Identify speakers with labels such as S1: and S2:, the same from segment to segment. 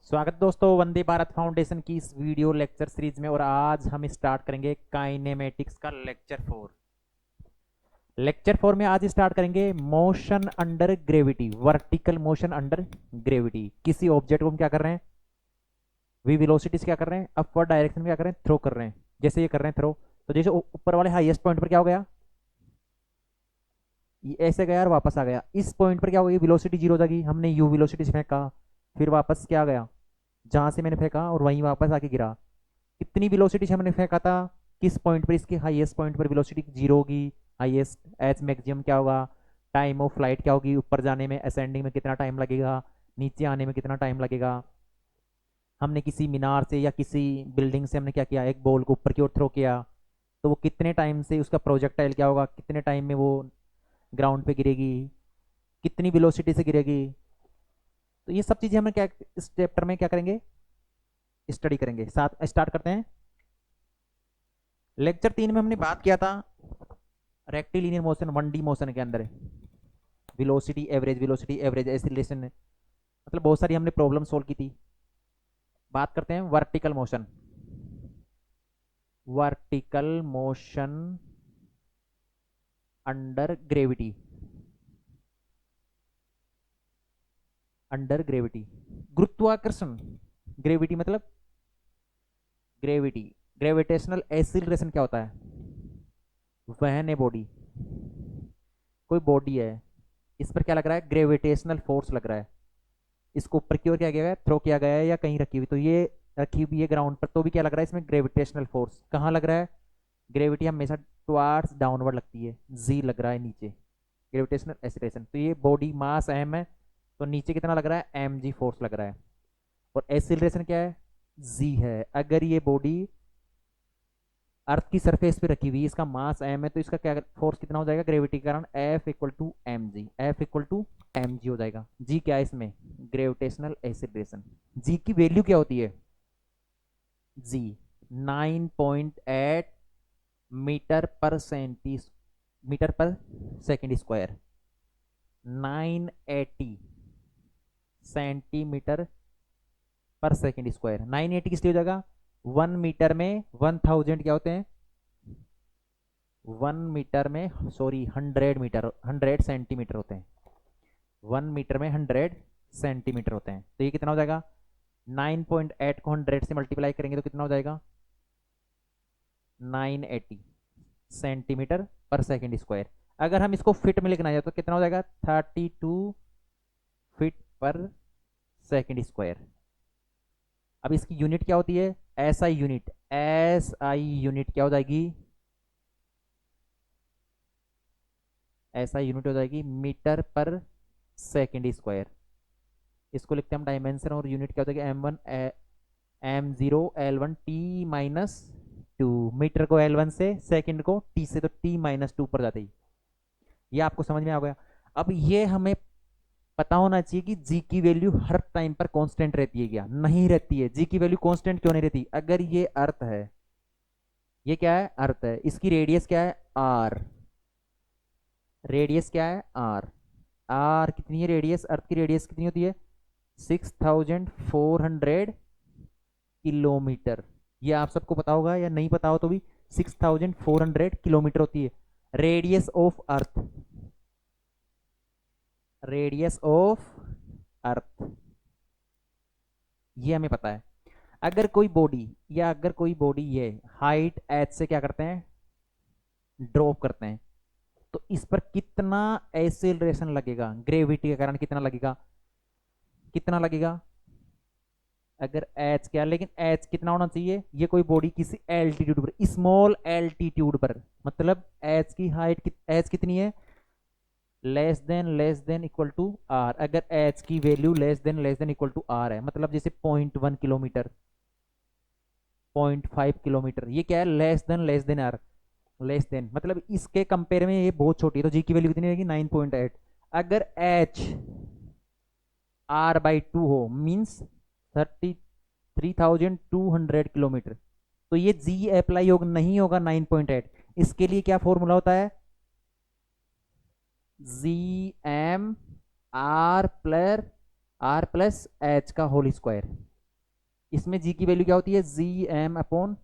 S1: स्वागत दोस्तों वंदे भारत फाउंडेशन की इस वीडियो लेक्चर सीरीज में। और आज हम स्टार्ट करेंगे काइनेमेटिक्स का लेक्चर 4 में आज स्टार्ट करेंगे motion under gravity, vertical motion under gravity. किसी ऑब्जेक्ट को हम क्या कर रहे हैं, वी वेलोसिटी से क्या कर रहे हैं, अपवर्ड डायरेक्शन में क्या कर रहे हैं, थ्रो कर रहे हैं। जैसे ये कर रहे हैं थ्रो, तो जैसे ऊपर वाले हाईएस्ट पॉइंट पर क्या हो गया, ये ऐसे गया और वापस आ गया। इस पॉइंट पर क्या हो गई, वेलोसिटी जीरो हो जाएगी। हमने यू वेलोसिटी से फेंका, फिर वापस क्या गया जहां से मैंने फेंका और वहीं वापस आके गिरा। कितनी वेलोसिटी से हमने फेंका था, किस पॉइंट पर, इसके हाईएस्ट पॉइंट पर वेलोसिटी जीरो होगी। हाईएस्ट एच मैक्सिमम क्या होगा, टाइम ऑफ फ्लाइट क्या होगी, ऊपर जाने में असेंडिंग में कितना टाइम लगेगा, नीचे आने में कितना टाइम लगेगा। हमने किसी मीनार से या किसी बिल्डिंग से हमने क्या किया, एक बॉल को ऊपर की ओर थ्रो किया, तो वो कितने टाइम से उसका प्रोजेक्टाइल क्या होगा, कितने टाइम में वो ग्राउंड पे गिरेगी, कितनी वेलोसिटी से गिरेगी। तो ये सब चीजें हमें क्या इस चैप्टर में क्या करेंगे, स्टडी करेंगे। साथ स्टार्ट करते हैं। लेक्चर 3 में हमने बात किया था रेक्टिलिनियर मोशन, 1D मोशन के अंदर वेलोसिटी एवरेज ऐसी रिलेशन है, मतलब बहुत सारी हमने प्रॉब्लम सोल्व की थी। बात करते हैं वर्टिकल मोशन अंडर ग्रेविटी। गुरुत्वाकर्षण, ग्रेविटी मतलब ग्रेविटी, ग्रेविटेशनल एक्सीलरेशन क्या होता है, वहन है बॉडी, कोई बॉडी है, इस पर क्या लग रहा है, ग्रेविटेशनल फोर्स लग रहा है। इसको ऊपर की ओर क्या किया गया, थ्रो किया गया है या कहीं रखी हुई, तो ये रखी हुई है ग्राउंड पर, तो भी क्या लग रहा है इसमें, ग्रेविटेशनल फोर्स। कहाँ लग रहा है, ग्रेविटी हमेशा टुवार्ड्स डाउनवर्ड लगती है, जी लग रहा है नीचे, ग्रेविटेशनल एक्सीलरेशन। तो ये बॉडी मास एम है, तो नीचे कितना लग रहा है, एम जी फोर्स लग रहा है। और एक्सीलरेशन क्या है, जी है। अगर ये बॉडी अर्थ की सरफेस पे रखी हुई, इसका मास एम है, तो इसका क्या फोर्स कितना हो जाएगा, ग्रेविटी के कारण F equal to m g, F equal to m g हो जाएगा। जी क्या है इसमें, ग्रेविटेशनल एक्सीलरेशन। जी की वैल्यू क्या होती है, जी 9.8 metre per second square, 980 centimetre पर सेकेंड स्क्वायर। 980 किस लिए हो जाएगा, 1 मीटर में 1000 क्या होते हैं, 100 सेंटीमीटर होते हैं। 1 मीटर में 100 सेंटीमीटर होते हैं। तो ये कितना हो जाएगा, 9.8 को 100 से मल्टीप्लाई करेंगे तो कितना हो जाएगा, 980 सेंटीमीटर पर सेकेंड स्क्वायर। अगर हम इसको फिट में लिखना चाहे तो कितना हो जाएगा, 32 फीट पर सेकेंड स्क्वायर। अब इसकी यूनिट क्या होती है, एस आई यूनिट क्या हो जाएगी, एसआई यूनिट हो जाएगी मीटर पर सेकेंड स्क्वायर। इसको लिखते हैं हम डायमेंशन, और यूनिट क्या हो जाएगी, M1 L1 T-2। मीटर को L1 से, सेकंड को T से, तो T-2 पर जाते ही। ये आपको समझ में आ गया। अब ये हमें पता होना चाहिए कि जी की वैल्यू हर टाइम पर कांस्टेंट रहती है क्या, नहीं रहती है। जी की वैल्यू कांस्टेंट क्यों नहीं रहती, अगर ये अर्थ है, ये क्या है, अर्थ है, इसकी रेडियस क्या है, आर, रेडियस क्या है, आर। आर कितनी है रेडियस, अर्थ की रेडियस कितनी होती है, 6400 किलोमीटर। ये आप सबको पता होगा, या नहीं पता हो तो भी 6400 किलोमीटर होती है radius of earth, radius of earth. ये हमें पता है। अगर कोई बॉडी, ये हाइट एच से क्या करते हैं, ड्रॉप करते हैं, तो इस पर कितना एक्सेलरेशन लगेगा, ग्रेविटी के कारण कितना लगेगा, कितना लगेगा। अगर एच क्या, लेकिन एच कितना होना चाहिए, ये कोई बॉडी किसी एल्टीट्यूड पर, स्मॉल एल्टीट्यूड पर, मतलब एच की हाइट, एच कितनी है, less than equal to R. अगर एच की value less than equal to R है, मतलब जैसे 0.1 किलोमीटर, 0.5 किलोमीटर, ये क्या है, less than R. Less than मतलब इसके कंपेयर में ये बहुत छोटी है, तो जी की वैल्यू कितनी रहेगी, 9.8। अगर एच R/2 हो, मीन्स 33,200 किलोमीटर, तो ये जी अप्लाई होगा, नहीं होगा 9.8। इसके लिए क्या फॉर्मूला होता है, G M R plus H का होल स्क्वायर। इसमें जी की वैल्यू क्या होती है, G M upon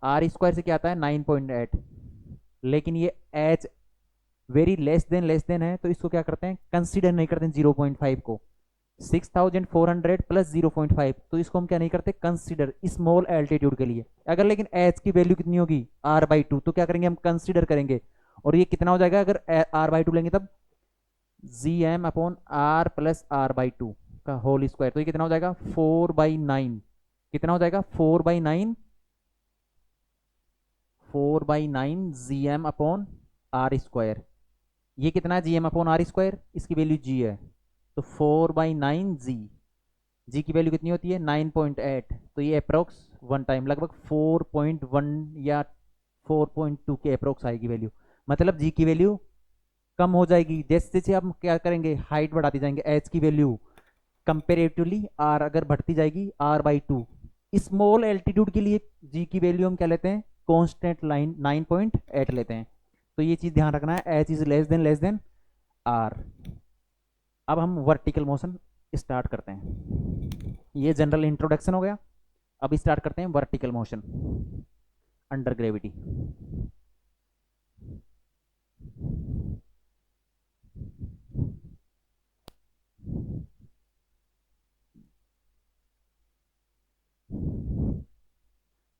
S1: R square से क्या आता है 9.8, लेकिन ये एच वेरी लेस देन है, तो इसको क्या करते हैं, कंसीडर नहीं करते हैं 0.5 को। 6400 प्लस 0.5, तो इसको हम क्या नहीं करते, कंसीडर स्मॉल एल्टीट्यूड के लिए। अगर लेकिन एच की वैल्यू कितनी होगी r/2, तो क्या करेंगे हम, कंसीडर करेंगे। और ये कितना हो जाएगा अगर r/2 लेंगे, तब G M upon R plus r/2 का होल स्क्वायर, तो ये कितना हो जाएगा 4/9। कितना हो जाएगा 4/9, 4/9 G M upon R square. ये कितना है G M upon R square, इसकी वैल्यू जी है, तो 4/9 जी। जी की वैल्यू कितनी होती है 9.8, तो ये अप्रोक्स वन टाइम लगभग 4.1 या 4.2 के अप्रोक्स आएगी वैल्यू। मतलब जी की वैल्यू कम हो जाएगी जैसे जैसे हम क्या करेंगे, हाइट बढ़ाते जाएंगे, एच की वैल्यू कंपेरेटिवली आर अगर बढ़ती जाएगी r/2। स्मॉल एल्टीट्यूड के लिए जी की वैल्यू हम क्या लेते हैं, कांस्टेंट लाइन 9.8 लेते हैं। तो ये चीज ध्यान रखना है, h is less than R. अब हम वर्टिकल मोशन स्टार्ट करते हैं, ये जनरल इंट्रोडक्शन हो गया। अब स्टार्ट करते हैं vertical motion under gravity.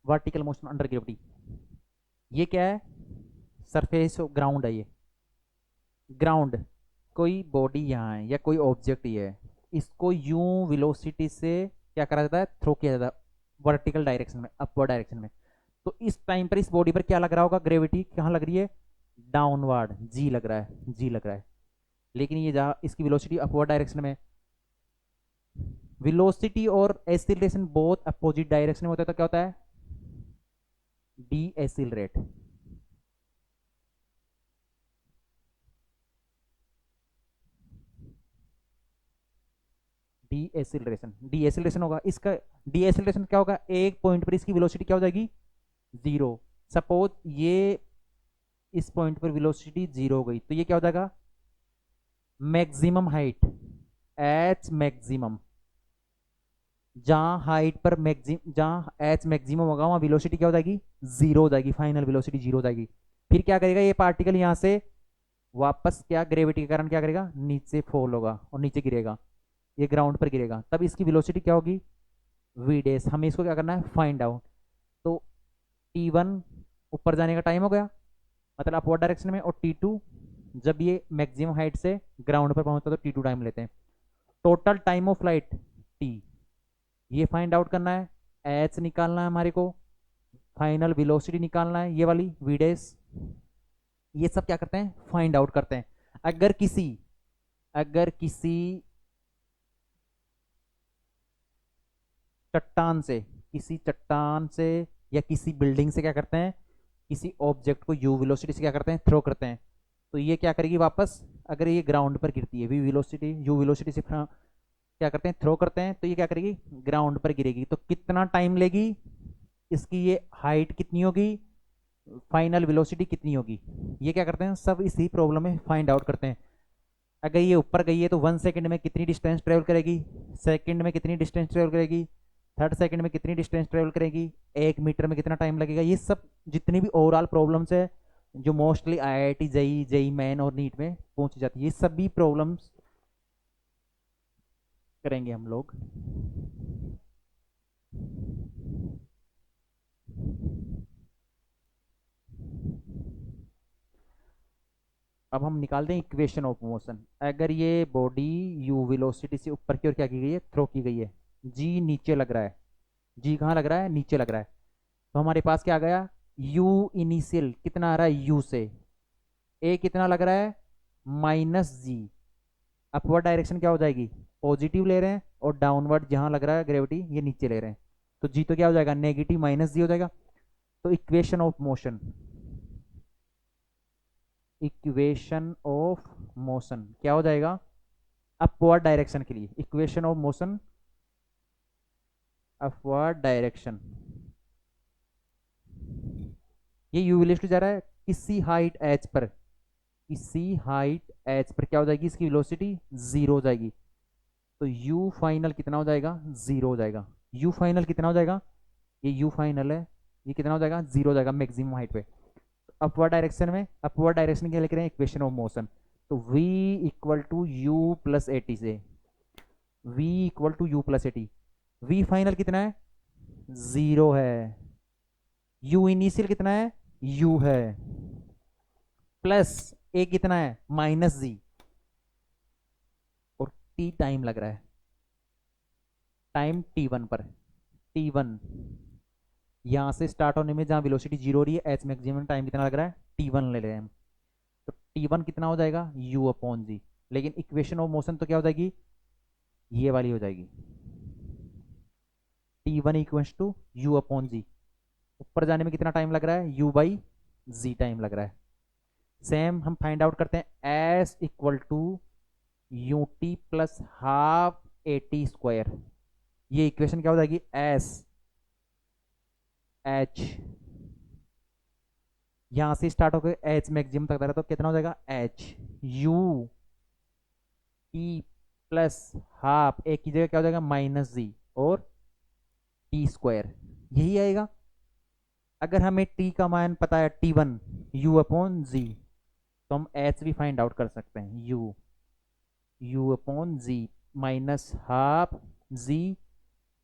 S1: Vertical motion under gravity, ये क्या है, सरफेस ग्राउंड है। ये ग्राउंड, कोई बॉडी यहाँ है या कोई ऑब्जेक्ट ही है, इसको यूं वेलोसिटी से क्या करा जाता है, थ्रो किया जाता है वर्टिकल डायरेक्शन में, अपवर्ड डायरेक्शन में। तो इस टाइम पर इस बॉडी पर क्या लग रहा होगा, ग्रेविटी कहाँ लग रही है, डाउनवर्ड, जी लग रहा है, जी लग रहा है। लेकिन ये जहाँ इसकी वेलोसिटी अपवर्ड डायरेक्शन में, वेलोसिटी और एसिलेशन बोथ अपोजिट डायरेक्शन में होता है, तो क्या होता है, D accelerate. D acceleration, D acceleration होगा इसका। डी एसिलरेशन क्या होगा, एक पॉइंट पर इसकी वेलोसिटी क्या हो जाएगी, जीरो। सपोज ये इस पॉइंट पर वेलोसिटी जीरो हो गई, तो ये क्या हो जाएगा, मैक्सिमम हाइट, एच मैक्सिमम। जहां हाइट पर मैक्सिम, जहां एच मैक्सिमम होगा वहां वेलोसिटी क्या हो जाएगी, जीरो हो जाएगी, फाइनल वेलोसिटी जीरो हो जाएगी। फिर क्या करेगा ये पार्टिकल, यहां से वापस क्या ग्रेविटी के कारण क्या करेगा, नीचे फॉल होगा और नीचे गिरेगा, ये ग्राउंड पर गिरेगा, तब इसकी वेलोसिटी क्या होगी, वी डेस। हमें इसको क्या करना है, फाइंड आउट। तो T1 ऊपर जाने का टाइम हो गया, मतलब अपवर्ड डायरेक्शन में, और T2 जब ये मैक्सिमम हाइट से ग्राउंड पर पहुंचता है तो T2 टाइम लेते हैं। Total time of flight T, ये फाइंड आउट करना है, एच निकालना है हमारे को, फाइनल वेलोसिटी निकालना है ये वाली वी डेस। ये सब क्या करते हैं, फाइंड आउट करते हैं। अगर किसी चट्टान से, किसी चट्टान से या किसी बिल्डिंग से क्या करते हैं, किसी ऑब्जेक्ट को यू वेलोसिटी से क्या करते हैं, थ्रो करते हैं, तो ये क्या करेगी वापस, अगर ये ग्राउंड पर गिरती है, वी वेलोसिटी यू वेलोसिटी से क्या करते हैं, थ्रो करते हैं, तो ये क्या करेगी, ग्राउंड पर गिरेगी। तो कितना टाइम लेगी, इसकी ये हाइट कितनी होगी, फाइनल वेलोसिटी कितनी होगी, ये क्या करते हैं, सब इसी प्रॉब्लम में फाइंड आउट करते हैं। अगर ये ऊपर गई है तो 1 सेकंड में कितनी डिस्टेंस ट्रेवल करेगी, सेकंड में कितनी डिस्टेंस ट्रेवल करेगी, थर्ड सेकंड में कितनी डिस्टेंस ट्रेवल करेगी, 1 मीटर में कितना टाइम लगेगा। ये सब जितनी भी ओवरऑल प्रॉब्लम्स है जो mostly IIT JEE JEE Main और नीट में पूछी जाती है, ये सभी प्रॉब्लम्स करेंगे हम लोग। अब हम निकालते हैं इक्वेशन ऑफ मोशन। अगर ये बॉडी यू वेलोसिटी से ऊपर की ओर क्या की गई है, थ्रो की गई है, जी नीचे लग रहा है, जी कहाँ लग रहा है, नीचे लग रहा है, तो हमारे पास क्या आ गया, यू इनिशियल कितना आ रहा है, यू से ए कितना लग रहा है, -g। अपवर्ड डायरेक्शन क्या हो जाएगी, पॉजिटिव ले रहे हैं, और डाउनवर्ड जहां लग रहा है ग्रेविटी ये नीचे ले रहे हैं, तो जी तो क्या हो जाएगा, नेगेटिव -g हो जाएगा। तो equation of motion, equation of motion क्या हो जाएगा, अपवर्ड डायरेक्शन के लिए equation of motion upward direction, ये यू वेलोसिटी जा रहा है किसी हाइट एच पर, किसी हाइट एच पर क्या हो जाएगी, इसकी वेलोसिटी जीरो हो जाएगी, तो यू फाइनल कितना हो जाएगा, जीरो हो जाएगा। यू फाइनल कितना हो जाएगा, ये यू फाइनल है, ये कितना हो जाएगा, 0 हो जाएगा मैक्सिमम हाइट पे। अपवर्ड डायरेक्शन में, अपवर्ड डायरेक्शन क्या लिख रहे हैं, इक्वेशन ऑफ मोशन। तो v equal to u plus a t से, v equal to u plus a t, v final कितना है, 0 है, u इनिशियल कितना है, u है, प्लस ए कितना है, माइनस जी, और t टाइम लग रहा है, टाइम t1 पर, t1 यहां से स्टार्ट होने में जहां वेलोसिटी 0 हो रही है, एच मैक्सिमम टाइम कितना लग रहा है, t1 ले रहे हैं हम। तो t1 कितना हो जाएगा, u अपॉन जी, लेकिन इक्वेशन ऑफ मोशन तो क्या हो जाएगी, ये वाली हो जाएगी, t1 equals to u upon G, ऊपर जाने में कितना टाइम लग रहा है, u बाई जी टाइम लग रहा है। सेम हम फाइंड आउट करते हैं, s equal to u t plus half a t square, ये इक्वेशन क्या हो जाएगी, s h, यहां से स्टार्ट होकर h मैक्सिमम तक रहा तो कितना हो जाएगा, h u T plus half, एक की जगह क्या हो जाएगा, माइनस जी, और टी स्क्वायर, यही आएगा। अगर हमें t का मान पता है t1 u अपॉन जी, तो हम h भी फाइंड आउट कर सकते हैं, u upon G minus half G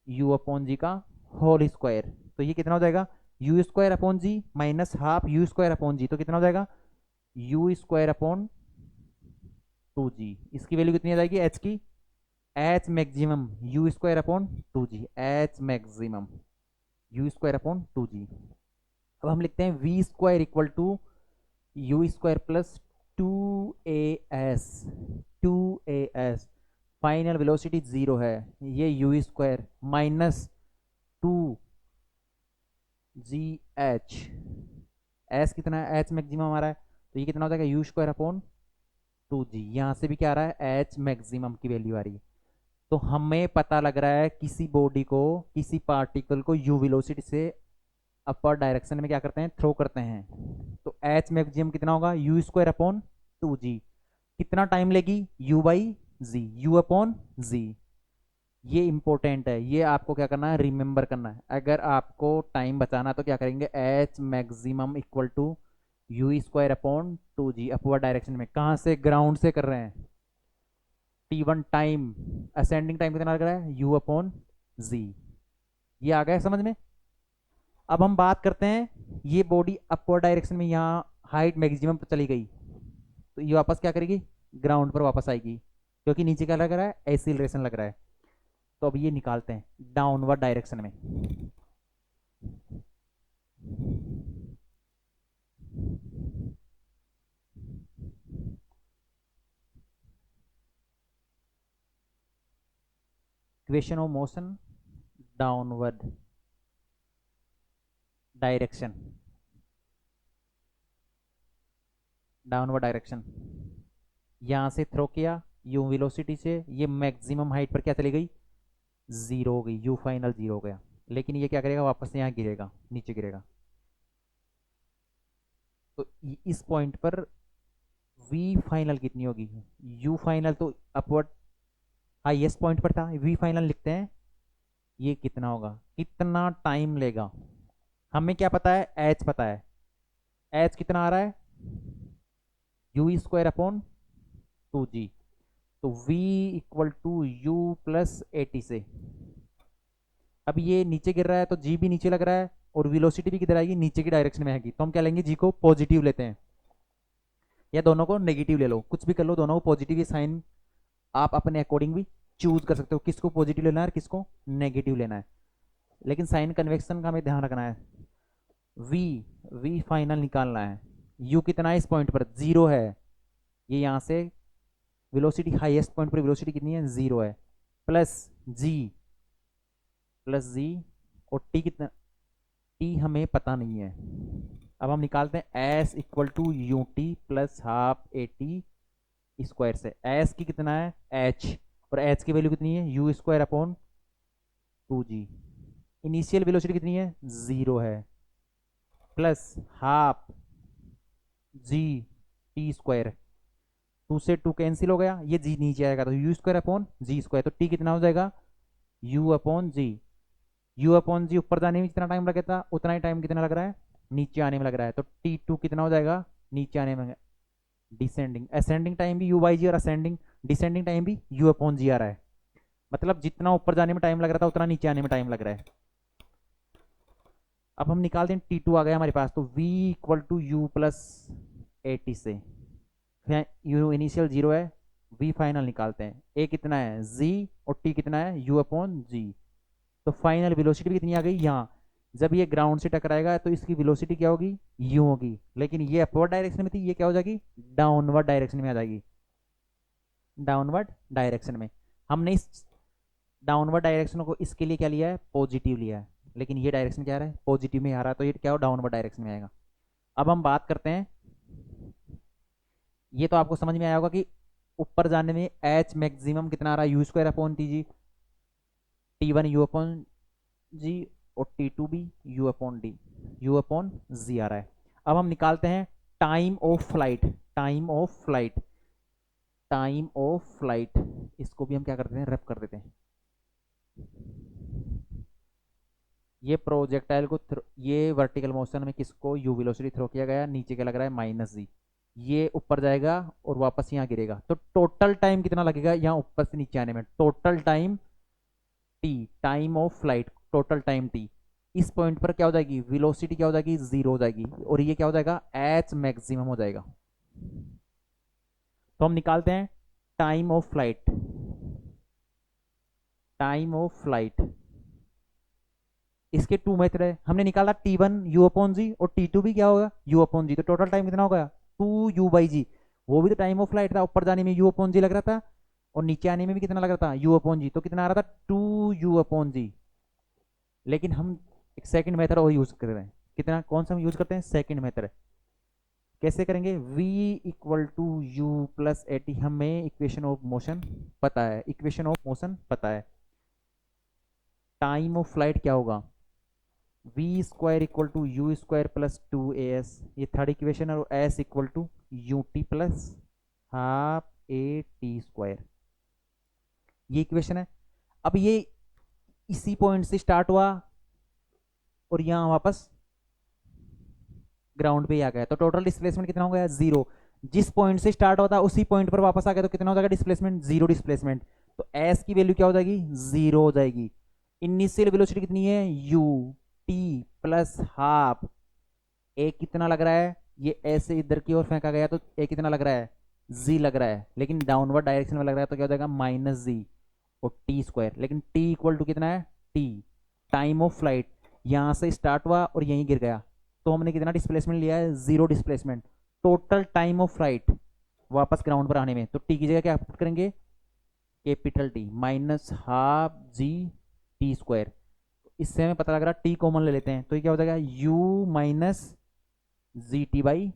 S1: u upon G का होल स्क्वायर, तो ये कितना हो जाएगा, U square upon G minus half U square upon G, तो कितना हो जाएगा, यू स्क्वायर अपॉन 2g, इसकी वैल्यू कितनी आ जाएगी, h की, h maximum u square upon 2g, h maximum u square upon 2g। अब हम लिखते हैं v square equal to you square plus 2as, final velocity 0 है, ये you square minus 2gh, S कितना है, एच मैक्सिमम हमारा है, तो ये कितना हो जाएगा, यू स्क्वायर अपॉन 2g, यहाँ से भी क्या आ रहा है, एच मैक्सिमम की वैल्यू आ रही है। तो हमें पता लग रहा है किसी बॉडी को, किसी पार्टिकल को यू वेलोसिटी से अपर डायरेक्शन में क्या करते हैं, थ्रो करते हैं, तो एच मैक्सिमम कितना होगा, यू स्क्वायर अपॉन 2g, कितना टाइम लेगी, u by G, U upon G, ये इंपॉर्टेंट है, ये आपको क्या करना है, रिमेंबर करना है। अगर आपको टाइम बचाना तो क्या करेंगे, h maximum equal to you square upon 2g, upward direction में, कहाँ से, ग्राउंड से कर रहे हैं, t1 टाइम, असेंडिंग टाइम कितना लग रहा है, u अपॉन जी, ये आ गया समझ में। अब हम बात करते हैं, ये बॉडी अपवर्ड डायरेक्शन में यहाँ हाइट मैक्सिमम पर चली गई, तो ये वापस क्या करेगी, ग्राउंड पर वापस आएगी, क्योंकि नीचे क्या लग रहा है, एक्सीलरेशन लग रहा है। तो अब ये निकालते हैं डाउनवर्ड डायरेक्शन में, equation of motion downward direction, downward direction, यहां से थ्रो किया यू वेलोसिटी से, ये मैक्सिमम हाइट पर क्या चली गई, 0 हो गई, यू फाइनल 0 हो गया, लेकिन ये क्या करेगा, वापस यहाँ गिरेगा, नीचे गिरेगा। तो इस पॉइंट पर वी फाइनल कितनी होगी, यू फाइनल तो अपवर्ड हाईएस्ट पॉइंट पर था, वी फाइनल लिखते हैं, ये कितना होगा, कितना टाइम लेगा, हमें क्या पता है, एच पता है, एच कितना आ रहा है, यू स्क्वायर अपॉन 2g, तो v equal to u plus a t से, अब ये नीचे गिर रहा है तो g भी नीचे लग रहा है, और वेलोसिटी भी किधर आएगी, नीचे की डायरेक्शन में आएगी, तो हम क्या लेंगे, g को पॉजिटिव लेते हैं, या दोनों को नेगेटिव ले लो, कुछ भी कर लो, दोनों को पॉजिटिव ही साइन आप अपने अकॉर्डिंग भी चूज कर सकते हो, किसको पॉजिटिव लेना है और किसको नेगेटिव लेना है, लेकिन साइन कन्वेक्शन का हमें ध्यान रखना है। वी फाइनल निकालना है, u कितना है इस पॉइंट पर, 0 है, ये यहाँ से वेलोसिटी हाईएस्ट पॉइंट पर वेलोसिटी कितनी है, 0 है, प्लस जी और t कितना, t हमें पता नहीं है। अब हम निकालते हैं s equal to u t plus half a t square से, s की कितना है, h, और h की वैल्यू कितनी है, U square upon 2g, initial velocity कितनी है, 0 है, plus half g T square, 2 से 2 कैंसिल हो गया, ये जी नीचे आएगा तो U square upon G square, तो टी कितना हो जाएगा, U upon G, u upon G ऊपर जाने में जितना टाइम लगा था उतना ही टाइम कितना लग रहा है नीचे आने में लग रहा है, तो t2 कितना हो जाएगा नीचे आने में, डिसेंडिंग असेंडिंग टाइम भी u बाई जी और असेंडिंग डिसेंडिंग टाइम भी u अपॉन जी आ रहा है, मतलब जितना ऊपर जाने में टाइम लग रहा था उतना नीचे आने में टाइम लग रहा है। अब हम निकाल दें t2 आ गया हमारे पास, तो v equal to u plus a t से, u इनिशियल जीरो है, v फाइनल निकालते हैं, a कितना है z और t कितना है u अपॉन जी, तो फाइनल वेलोसिटी कितनी आ गई यहाँ, जब ये ग्राउंड से टकराएगा तो इसकी वेलोसिटी क्या होगी u होगी, लेकिन ये अपवर्ड डायरेक्शन में थी, ये क्या हो जाएगी डाउनवर्ड डायरेक्शन में आ जाएगी, डाउनवर्ड डायरेक्शन में। हमने इस डाउनवर्ड डायरेक्शन को इसके लिए क्या लिया है पॉजिटिव लिया है, लेकिन ये डायरेक्शन क्या आ रहा है पॉजिटिव में आ रहा है, तो ये क्या हो डाउनवर्ड डायरेक्शन में आएगा। अब हम बात करते हैं, ये तो आपको समझ में आया होगा कि ऊपर जाने में एच मैक्सिमम कितना आ रहा है U square upon T G, T one U upon G और टी टू भी U upon D, U upon G आ रहा है। अब हम निकालते हैं time of flight, time of flight, time of flight, इसको भी हम क्या करते हैं रब कर देते हैं। ये प्रोजेक्टाइल को ये वर्टिकल मोशन में किसको यू वेलोसिटी थ्रो किया गया, नीचे क्या लग रहा है माइनस जी, ये ऊपर जाएगा और वापस यहाँ गिरेगा, तो टोटल टाइम कितना लगेगा यहाँ ऊपर से नीचे आने में, total time T, time of flight total time T, इस पॉइंट पर क्या हो जाएगी वेलोसिटी क्या हो जाएगी जीरो हो जाएगी, और ये क्या हो जाएगा एच मैक्सिमम हो जाएगा। तो हम निकालते हैं time of flight, time of flight, इसके टू मेथड है, हमने निकाला t1 u अपॉन जी और t2 भी क्या होगा u अपॉन जी, तो टोटल टाइम कितना होगा 2u बाई जी, वो भी तो टाइम ऑफ फ्लाइट था, ऊपर जाने में u अपॉन जी लग रहा था और नीचे आने में भी कितना लग रहा था u अपॉन जी, तो कितना आ रहा था 2u अपॉन जी, लेकिन हम एक सेकंड मेथड और यूज कर रहे हैं, कितना कौन सा हम यूज करते हैं सेकंड मेथड, कैसे करेंगे v equal to u plus a t, हमें इक्वेशन ऑफ मोशन पता है, इक्वेशन ऑफ मोशन पता है, टाइम ऑफ फ्लाइट क्या होगा v square equal to you square plus two a s, ये थर्ड इक्वेशन है, और s equal to u t plus half a t square, ये इक्वेशन है। अब ये इसी पॉइंट से स्टार्ट हुआ और यहाँ वापस ग्राउंड पे ही आ गया, तो टोटल डिस्प्लेसमेंट कितना हो गया जीरो, जिस पॉइंट से स्टार्ट होता है उसी पॉइंट पर वापस आ गया तो कितना हो जाएगा डिस्प्लेसमेंट जीरो डिस्प्लेसमेंट, तो एस की वैल्यू क्या हो जाएगी जीरो हो जाएगी। इनिशियल वेलोसिटी कितनी है यू टी प्लस हाफ, ए कितना लग रहा है ये ऐसे इधर की ओर फेंका गया तो ए कितना लग रहा है जी लग रहा है, लेकिन डाउनवर्ड डायरेक्शन में लग रहा है तो क्या हो जाएगा माइनस जी और टी स्क्वायर, लेकिन टी इक्वल टू कितना है टी, टाइम ऑफ फ्लाइट यहाँ से स्टार्ट हुआ और यहीं गिर गया, तो हमने कितना डिस्प्लेसमेंट लिया है zero displacement, total time of flight वापस ग्राउंड पर आने में, तो टी की जगह क्या पुट करेंगे capital T minus half g T square, इससे हमें पता लग रहा है टी कॉमन ले लेते हैं, तो ये क्या हो जाएगा u minus g t by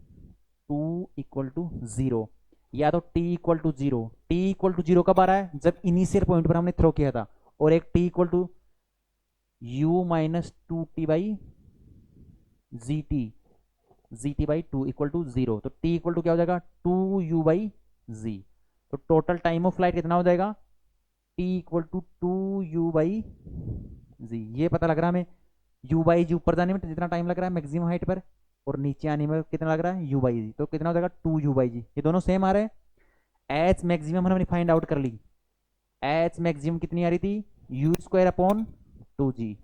S1: two equal to zero, या तो t equal to zero, t equal to zero कब आ रहा है जब इनिशियल पॉइंट पर हमने थ्रो किया था, और एक t equal to u minus two t by ji t by two equal to zero, तो t इक्वल टू क्या हो जाएगा टू यू बाई जी, तो टोटल टाइम ऑफ फ्लाइट कितना हो जाएगा t equal to two U by G, ये पता लग रहा है हमें u बाई जी ऊपर जाने में जितना टाइम लग रहा है मैक्सिमम हाइट पर, और नीचे आने में कितना लग रहा है u बाई जी, तो कितना हो जाएगा टू यू बाई जी, ये दोनों सेम आ रहे हैं। एच मैक्सिमम हमने फाइंड आउट कर ली, एच मैक्सिमम कितनी आ रही थी U square upon two G,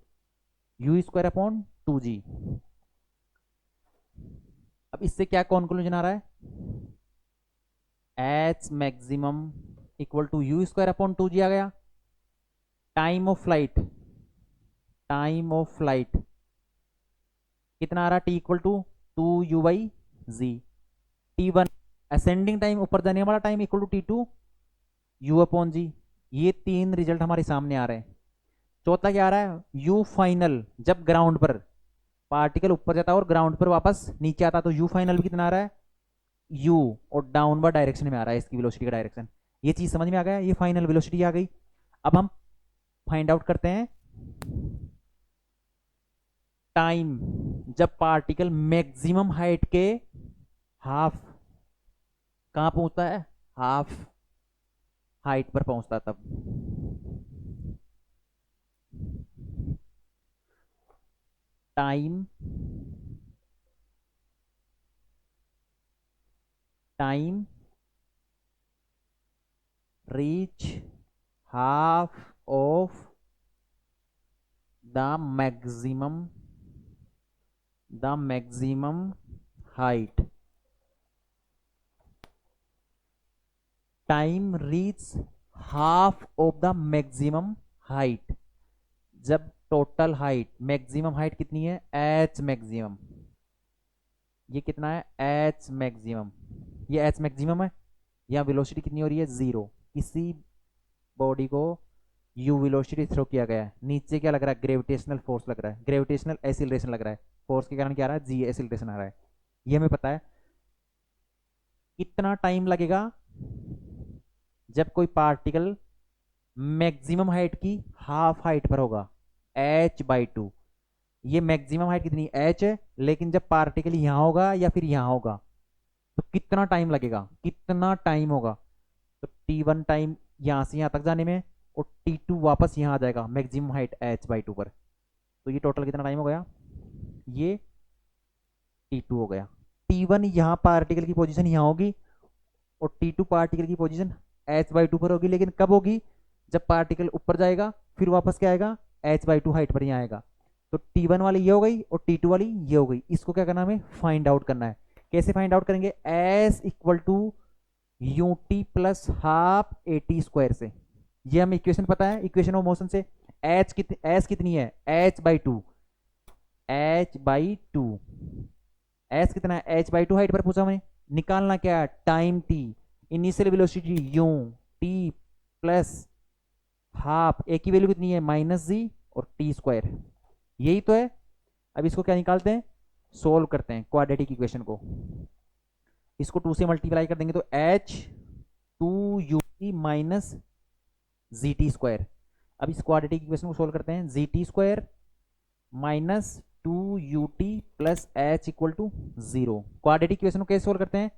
S1: U square upon two G. अब इससे क्या कॉन्क्लूजन आ रहा है H maximum equal to you square upon two G आ गया, time of flight, time of flight कितना आ रहा है T equal to two U by ji, T one ascending time ऊपर जाने वाला time equal to T two U upon G, ये तीन रिजल्ट हमारे सामने आ रहे हैं। चौथा क्या आ रहा है यू फाइनल, जब ग्राउंड पर पार्टिकल ऊपर जाता है और ग्राउंड पर वापस नीचे आता है तो यू फाइनल भी कितना आ रहा है यू, और डाउनवर्ड डायरेक्शन में आ रहा है इसकी वेलोसिटी का डायरेक्शन, ये चीज समझ में आ गया, ये फाइनल वेलोसिटी आ गई। अब हम फाइंड आउट करते हैं टाइम जब पार्टिकल मैक्सिमम हाइट के हाफ कहां पहुंचता है हाफ हाइट पर पहुंचता है तब, time time reach half of the maximum height time reach half of the maximum height जब टोटल हाइट मैक्सिमम हाइट कितनी है एच मैक्सिमम ये कितना है एच मैक्सिमम ये एच मैक्सिमम है यहाँ वेलोसिटी कितनी हो रही है जीरो किसी बॉडी को यू वेलोसिटी थ्रो किया गया है नीचे क्या लग रहा है ग्रेविटेशनल फोर्स लग रहा है ग्रेविटेशनल एसिलरेशन लग रहा है फोर्स के कारण क्या आ रहा है जी एसिलरेशन आ रहा है ये हमें पता है कितना टाइम लगेगा जब कोई पार्टिकल मैक्सिमम हाइट की हाफ हाइट पर होगा h/2 ये मैक्सिमम हाइट कितनी h है लेकिन जब पार्टिकल यहाँ होगा या फिर यहाँ होगा तो कितना टाइम लगेगा कितना टाइम होगा तो t1 टाइम यहाँ से यहाँ तक जाने में और t2 वापस यहाँ आ जाएगा मैक्सिमम हाइट h/2 पर तो ये टोटल कितना टाइम हो गया ये t2 हो गया t1 यहाँ पार्टिकल की पोजीशन यहाँ होगी और t2 पार्टिकल की पोजीशन h/2 पर होगी लेकिन कब होगी जब पार्टिकल ऊपर जाएगा फिर वापस क्या आएगा h/2 हाइट पर ही आएगा तो t1 वाली ये हो गई और t2 वाली ये हो गई इसको क्या करना है हमें फाइंड आउट करना है कैसे फाइंड आउट करेंगे s equal to ut plus half at square से ये हमें इक्वेशन पता है इक्वेशन ऑफ मोशन से s कितनी है h/2 s कितना है h/2 हाइट पर पूछा हमें निकालना क्या है time t initial velocity u t plus half A की वैल्यू कितनी है -g और टी स्क्वायर यही तो है अब इसको क्या निकालते हैं सोल्व करते हैं क्वाड्रेटिक इक्वेशन को इसको 2 से मल्टीप्लाई कर देंगे तो h2ut minus g T square अब इस क्वाड्रेटिक इक्वेशन को सोल्व करते हैं G T square minus 2ut plus h equal to 0 quadratic equation को कैसे सोल्व करते हैं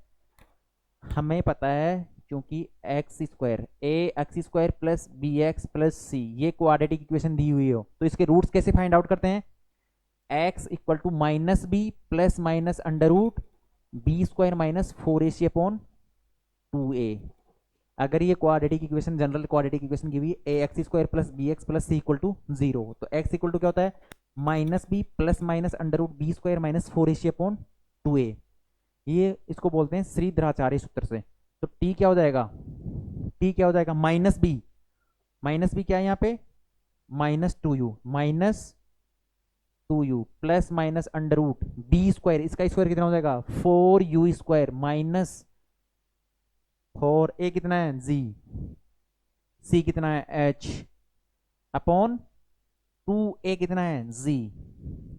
S1: हमें पता है क्योंकि X square A X square plus B X plus C ये क्वाड्रेटिक इक्वेशन दी हुई हो तो इसके रूट्स कैसे फाइंड आउट करते हैं X equal to minus B plus minus under root B square minus 4ac upon 2a अगर ये quadratic equation general quadratic equation की हुई A X square plus B X plus C equal to 0 तो X equal to क्या होता है minus B plus minus under root B square minus 4ac upon 2a ये इसको बोलते हैं श्रीधराचार्य सूत्र से तो t क्या हो जाएगा t क्या हो जाएगा माइनस बी क्या है यहाँ पे -2u plus minus under root B square इसका स्क्वायर कितना हो जाएगा 4u स्क्वायर माइनस 4a कितना है g c कितना है h अपॉन 2a कितना है g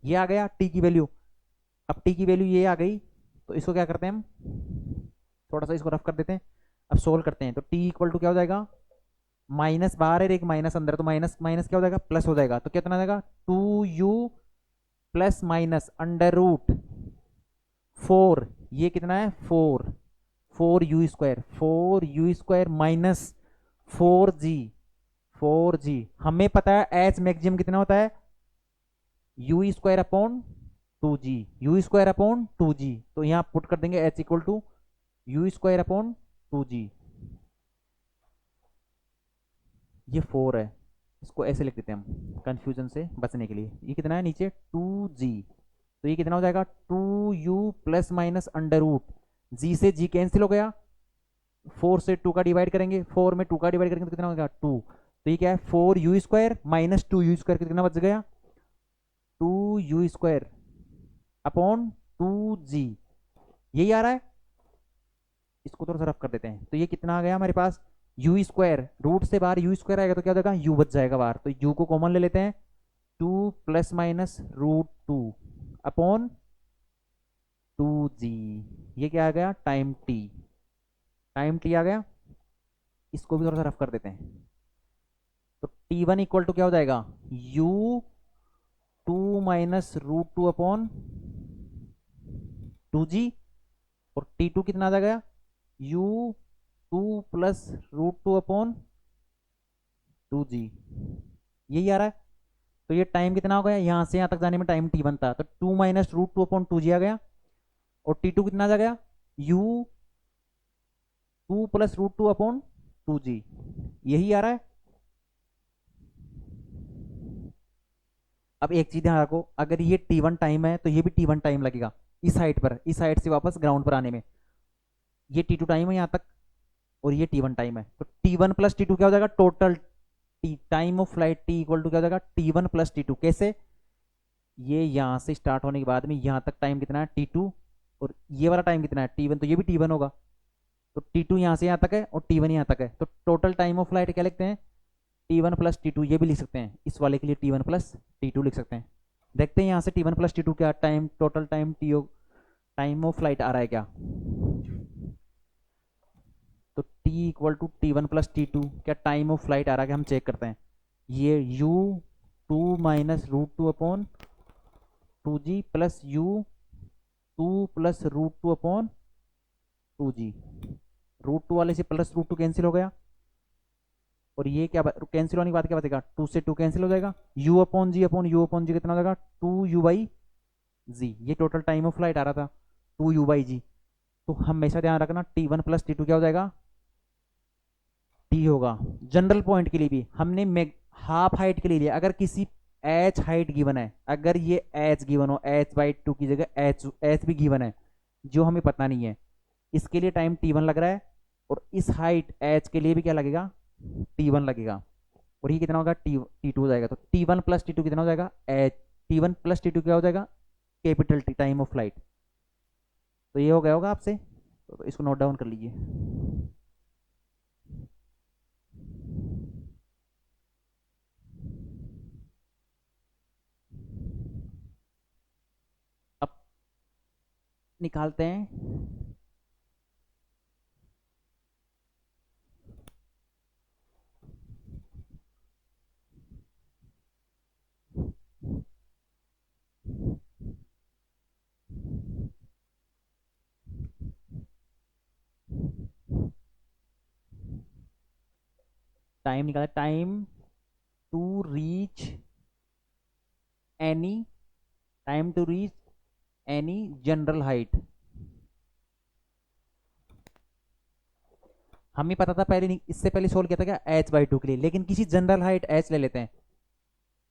S1: ये आ गया t की वैल्यू अब t की वैल्यू ये आ गई तो इसको क्या करते हैं हम थोड़ा सा इसको रफ कर देते हैं अब सोल्व करते हैं तो t इक्वल टू क्या हो जाएगा माइनस बाहर है एक माइनस अंदर तो माइनस माइनस क्या हो जाएगा प्लस हो जाएगा तो कितना हो जाएगा 2u plus minus under root 4 ये कितना है 4u स्क्वायर माइनस 4g हमें पता है h मैक्सिमम कितना होता है u स्क्वायर अपॉन 2g तो यहाँ पुट कर देंगे h equal to u square upon 2g ये 4 है इसको ऐसे लिख देते हैं हम कंफ्यूजन से बचने के लिए ये कितना है नीचे 2g तो ये कितना हो जाएगा 2u plus minus under root g से g कैंसिल हो गया 4 से 2 का डिवाइड करेंगे 4 में 2 का डिवाइड करेंगे तो कितना हो गया 2 तो ये क्या है 4u square minus 2u square कितना बच गया 2u स्क्वायर अपॉन 2g यही आ रहा है इसको थोड़ा सा रफ कर देते हैं तो ये कितना आ गया हमारे पास u स्क्वायर रूट से बाहर u स्क्वायर आएगा तो क्या हो जाएगा u बच जाएगा बाहर तो u को कॉमन ले लेते हैं 2 plus minus root 2 upon 2g ये क्या आ गया टाइम t आ गया इसको भी थोड़ा सा रफ कर देते हैं तो t1 इक्वल टू क्या हो जाएगा u 2 minus root 2 upon 2g और t2 कितना आ जाएगा u 2 plus root 2 upon 2g यही आ रहा है तो ये टाइम कितना हो गया, यहाँ से यहाँ तक जाने में टाइम टी बनता है, तो 2 - √2/2g आ गया, और T2 कितना आ गया, u 2 + √2/2g, यही आ रहा है। अब एक चीज ध्यान रखो, अगर ये T1 टाइम है तो ये भी T1 टाइम लगेगा इस साइड पर, इस साइड से वापस ग्राउंड पर आने में। ये T2 टाइम है यहाँ तक, और ये T1 टाइम है, तो T1 + T2 क्या हो जाएगा, total time of flight T equal to क्या हो जाएगा, T1 + T2। कैसे, ये यहाँ से स्टार्ट होने के बाद में यहाँ तक टाइम कितना है T2, और ये वाला टाइम कितना है T1, तो ये भी T1 होगा। तो T2 यहाँ से यहाँ तक है और T1 यहाँ तक है, तो टोटल टाइम ऑफ फ्लाइट क्या लिखते हैं, T1 + T2, ये भी लिख सकते हैं, इस वाले के लिए T1 + T2 लिख सकते हैं। देखते हैं यहाँ से T1 + T2 क्या time, total time of flight आ रहा है क्या। तो T equal to T1 + T2 क्या टाइम ऑफ फ्लाइट आ रहा है क्या, हम चेक करते हैं। ये u 2 - √2/2g plus u 2 + √2/2g, √2 वाले से +√2 कैंसिल हो गया, और ये क्या कैंसिल होने के बाद क्या बचेगा, 2 से 2 कैंसिल हो जाएगा, u/g कितना हो जाएगा, 2u/g। ये टोटल टाइम ऑफ फ्लाइट आ रहा था 2u/g। तो हमेशा ध्यान रखना T1 + T2 क्या हो जाएगा, T होगा। जनरल पॉइंट के लिए भी हमने हाफ हाइट के लिए लिया, अगर किसी h हाइट गिवन है, अगर ये h गिवन हो, h/2 की जगह h भी गिवन है जो हमें पता नहीं है, इसके लिए टाइम T1 लग रहा है, और इस हाइट h के लिए भी क्या लगेगा, T1 लगेगा, और ये कितना होगा, T2 हो जाएगा। तो T1 + T2 कितना हो जाएगा, h। T1 + T2 क्या हो जाएगा, capital T time of flight. तो ये हो गया होगा आपसे, तो इसको नोट डाउन कर लीजिए। अब निकालते हैं टाइम, निकाला time to reach any time to reach any general height. हमें पता था पहले, इससे पहले सोल्व किया था क्या, h/2 के लिए, लेकिन किसी जनरल हाइट h ले लेते हैं,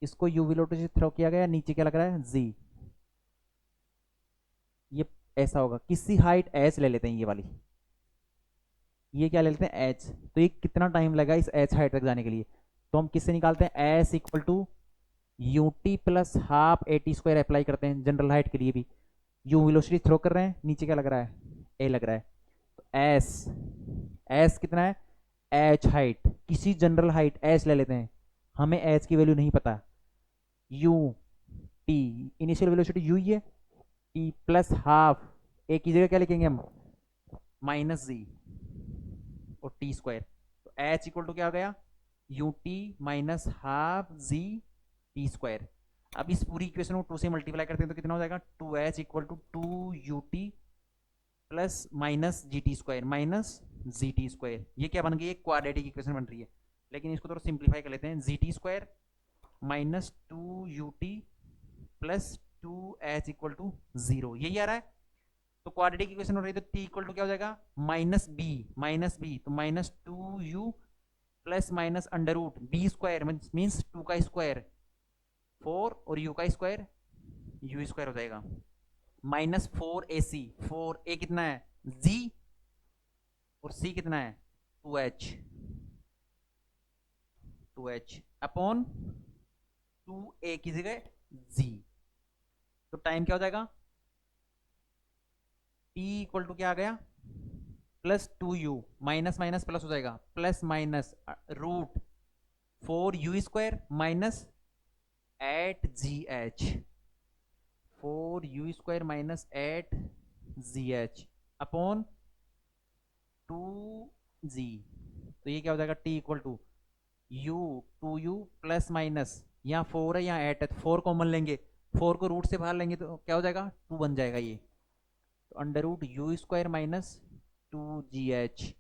S1: इसको u वेलोसिटी से थ्रो किया गया, नीचे क्या लग रहा है, g। ये ऐसा होगा, किसी हाइट h ले लेते हैं, ये वाली, ये क्या ले लेते हैं h। तो ये कितना टाइम लगा इस h हाइट तक जाने के लिए, तो हम किससे निकालते हैं, s equal to ut + half at² apply करते हैं जनरल हाइट के लिए भी। u वेलोसिटी थ्रो कर रहे हैं, नीचे क्या लग रहा है, a लग रहा है, तो s कितना है, h हाइट, किसी जनरल हाइट h ले लेते हैं, हमें h की वैल्यू नहीं पता, u t initial velocity u ही है, t + हाफ, a की जगह क्या लिखेंगे हम, -g और t²। तो h इक्वल टू क्या हो गया, ut - हाफ g t²। अब इस पूरी इक्वेशन को 2 से मल्टीप्लाई करते हैं तो कितना हो जाएगा, 2h equal to 2ut plus -gt² ये क्या बन गई, एक क्वाड्रेटिक इक्वेशन बन रही है, लेकिन इसको थोड़ा सिंप्लीफाई कर लेते हैं, gt² -2ut plus 2h equal to 0, यही आ रहा है। तो क्वाड्रेटिक इक्वेशन हो रही है, तो t इक्वल टू क्या हो जाएगा, -b, तो -2u plus minus under root b² means 2 का स्क्वायर 4 और u का स्क्वायर u² हो जाएगा, -4ac, 4a कितना है g, और c कितना है 2h अपॉन 2a की जगह g। तो टाइम क्या हो जाएगा, t इक्वल टू क्या आ गया, +2u, माइनस माइनस प्लस हो जाएगा, +√4u² minus 8gh, 4u² -8gh upon 2g। तो ये क्या हो जाएगा, t equal to u 2u plus minus, यहाँ 4 है यहाँ 8 है, तो 4 कॉमन लेंगे, 4 को रूट से बाहर लेंगे तो क्या हो जाएगा, 2 बन जाएगा ये, तो √u² -2gh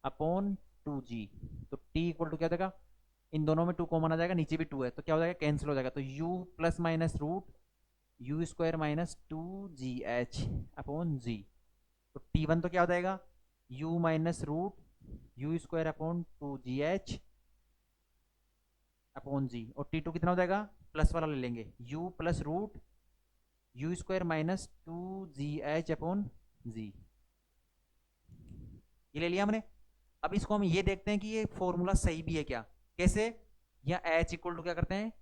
S1: अपॉन 2g। तो t इक्वल टू क्या हो जाएगा, इन दोनों में 2 कॉमन आ जाएगा, नीचे भी 2 है तो क्या हो जाएगा, कैंसिल हो जाएगा। तो u plus minus root U square minus 2gh upon G. तो t1 तो क्या हो जाएगा, u minus root U square upon 2gh upon G. और t2 कितना हो जाएगा, प्लस वाला ले लेंगे, u plus root U square minus 2gh upon G. ये ले लिया हमने। अब इसको हम ये देखते हैं कि ये फॉर्मूला सही भी है क्या। कैसे, या h इक्वल टू क्या करते हैं,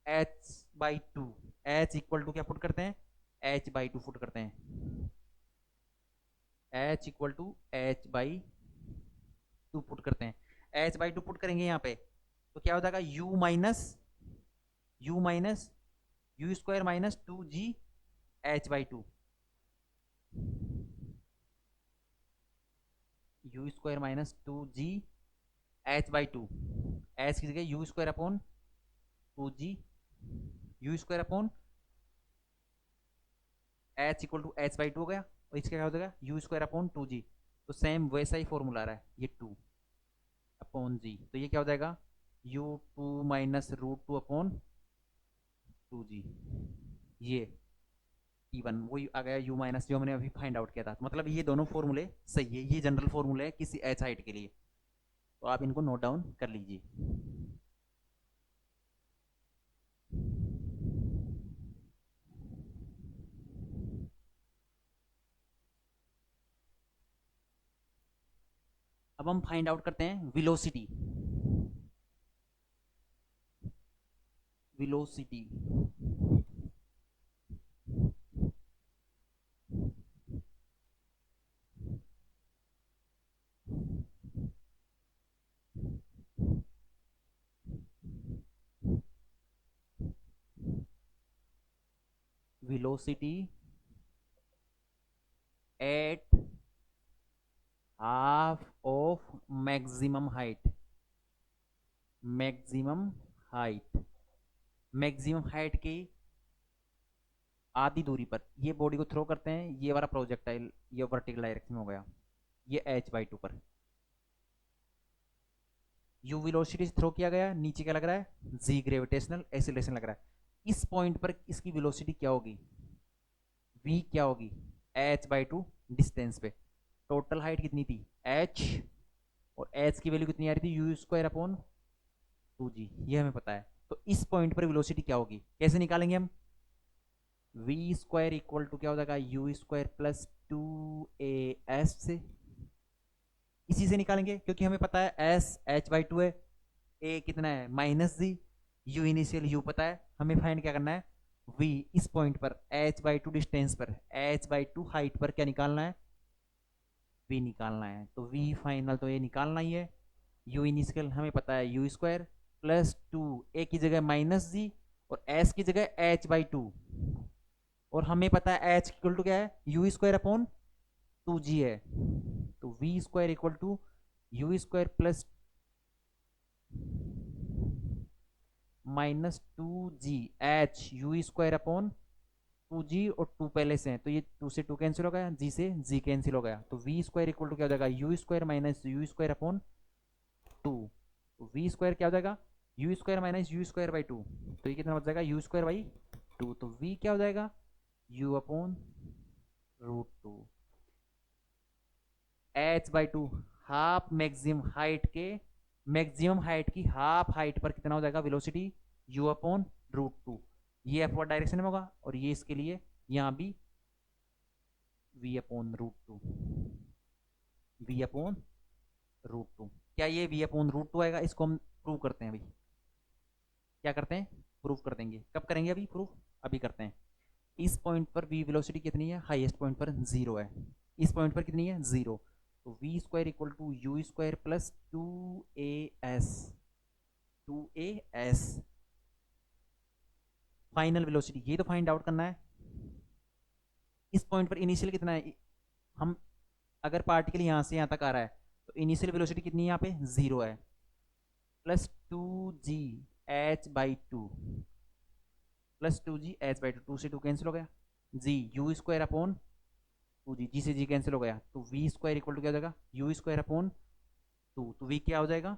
S1: h/2, h इक्वल टू क्या पुट करते हैं, h/2 पुट करते हैं, h equal to h/2 put करते हैं। h/2 पुट करेंगे यहाँ पे तो क्या हो जाएगा, u minus u square minus 2g h/2, u square minus 2g h/2, h की जगह u square upon 2g, u square upon h equal to h/2 हो गया, और इसका क्या हो जाएगा, यू स्क्वायर अपॉन 2g। तो सेम वैसा ही फॉर्मूला आ रहा है, ये 2 अपॉन जी। तो ये क्या हो जाएगा, u2 minus root 2 upon 2g। ये t1 वही आ गया, u माइनस जो हमने अभी फाइंड आउट किया था। तो मतलब ये दोनों फॉर्मूले सही है, ये जनरल फॉर्मूले है किसी h हाइट के लिए। तो आप इनको नोट डाउन कर लीजिए। अब हम फाइंड आउट करते हैं velocity. Velocity velocity at half of maximum height. Maximum height, maximum height की आधी दूरी पर ये बॉडी को थ्रो करते हैं, ये वाला प्रोजेक्टाइल ये वर्टिकल डायरेक्शन में हो गया, ये h/2 पर u वेलोसिटी थ्रो किया गया, नीचे क्या लग रहा है, g ग्रेविटेशनल एक्सीलरेशन लग रहा है। इस पॉइंट पर इसकी वेलोसिटी क्या होगी, v क्या होगी, h/2 डिस्टेंस पे। टोटल हाइट कितनी थी h, और h की वैल्यू कितनी आ रही थी, यू स्क्वायर अपॉन 2g, ये हमें पता है। तो इस पॉइंट पर वेलोसिटी क्या होगी, कैसे निकालेंगे हम, वी स्क्वायर इक्वल टू क्या हो जाएगा, यू स्क्वायर प्लस 2as से, इसी से निकालेंगे क्योंकि हमें पता है एस h/2 है, ए कितना है -g, यू इनिशियल यू पता है, हमें फाइंड क्या करना है, v इस पॉइंट पर h/2 डिस्टेंस पर h/2 हाइट पर क्या निकालना है, v निकालना है। तो v फाइनल तो ये निकालना ही है, u इनिशियल हमें पता है यू स्क्वायर प्लस 2, ए की जगह -g और s की जगह h/2, और हमें पता है h इक्वल टू क्या है, यू स्क्वायर अपॉन 2g है। तो v square equal to you square plus -2g u square upon 2g, और 2 पहले से है तो ये 2 से 2 कैंसिल हो गया, g से g कैंसिल हो गया। तो v स्क्वायर इक्वल टू क्या हो जाएगा, U square minus u square upon 2। तो v स्क्वायर क्या हो जाएगा, U square minus u square by 2, तो ये कितना बच जाएगा, यू स्क्वायर बाई 2। तो v क्या हो जाएगा, u upon √2, h/2 half maximum height के, मैक्सिमम हाइट की हाफ हाइट पर कितना हो जाएगा वेलोसिटी, u अपॉन √2। ये अपवर्ड डायरेक्शन में होगा, और ये इसके लिए यहां भी v अपॉन √2, v अपॉन √2। क्या ये v अपॉन √2 आएगा, इसको हम प्रूव करते हैं अभी। क्या करते हैं, प्रूव कर देंगे। कब करेंगे, अभी प्रूफ अभी करते हैं। इस पॉइंट पर v वेलोसिटी कितनी है, हाईएस्ट पॉइंट पर 0 है, इस पॉइंट पर कितनी है 0। तो v square equal to you square plus 2as final velocity, ये तो फाइंड आउट करना है। इस पॉइंट पर इनिशियल कितना है, हम अगर पार्टिकल यहां से यहां तक आ रहा है तो इनिशियल वेलोसिटी कितनी है, यहाँ पे 0 है, प्लस 2g/2 प्लस 2g/2, 2 से 2 कैंसिल हो गया, g you square upon 2g, जी से जी कैंसिल हो गया। तो v स्क्वायर इक्वल टू क्या हो जाएगा, यू स्क्वायर अपॉन 2। तो v क्या हो जाएगा,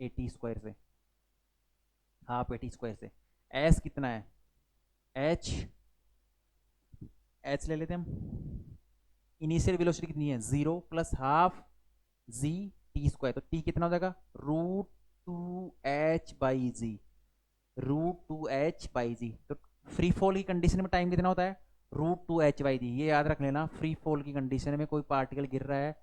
S1: 80 स्क्वायर से, हाफ 80 स्क्वायर से। एस कितना है, एच, एच ले लेते हैं हम। इनिशियल वेलोसिटी कितनी है, 0 plus half g T square, तो टी कितना हो जाएगा, √2h/g, √2h/g। तो फ्री फॉल की कंडीशन में टाइम कितना होता है, √2h/g। ये याद रख लेना, फ्री फॉल की कंडीशन में कोई पार्टिकल गिर रहा है,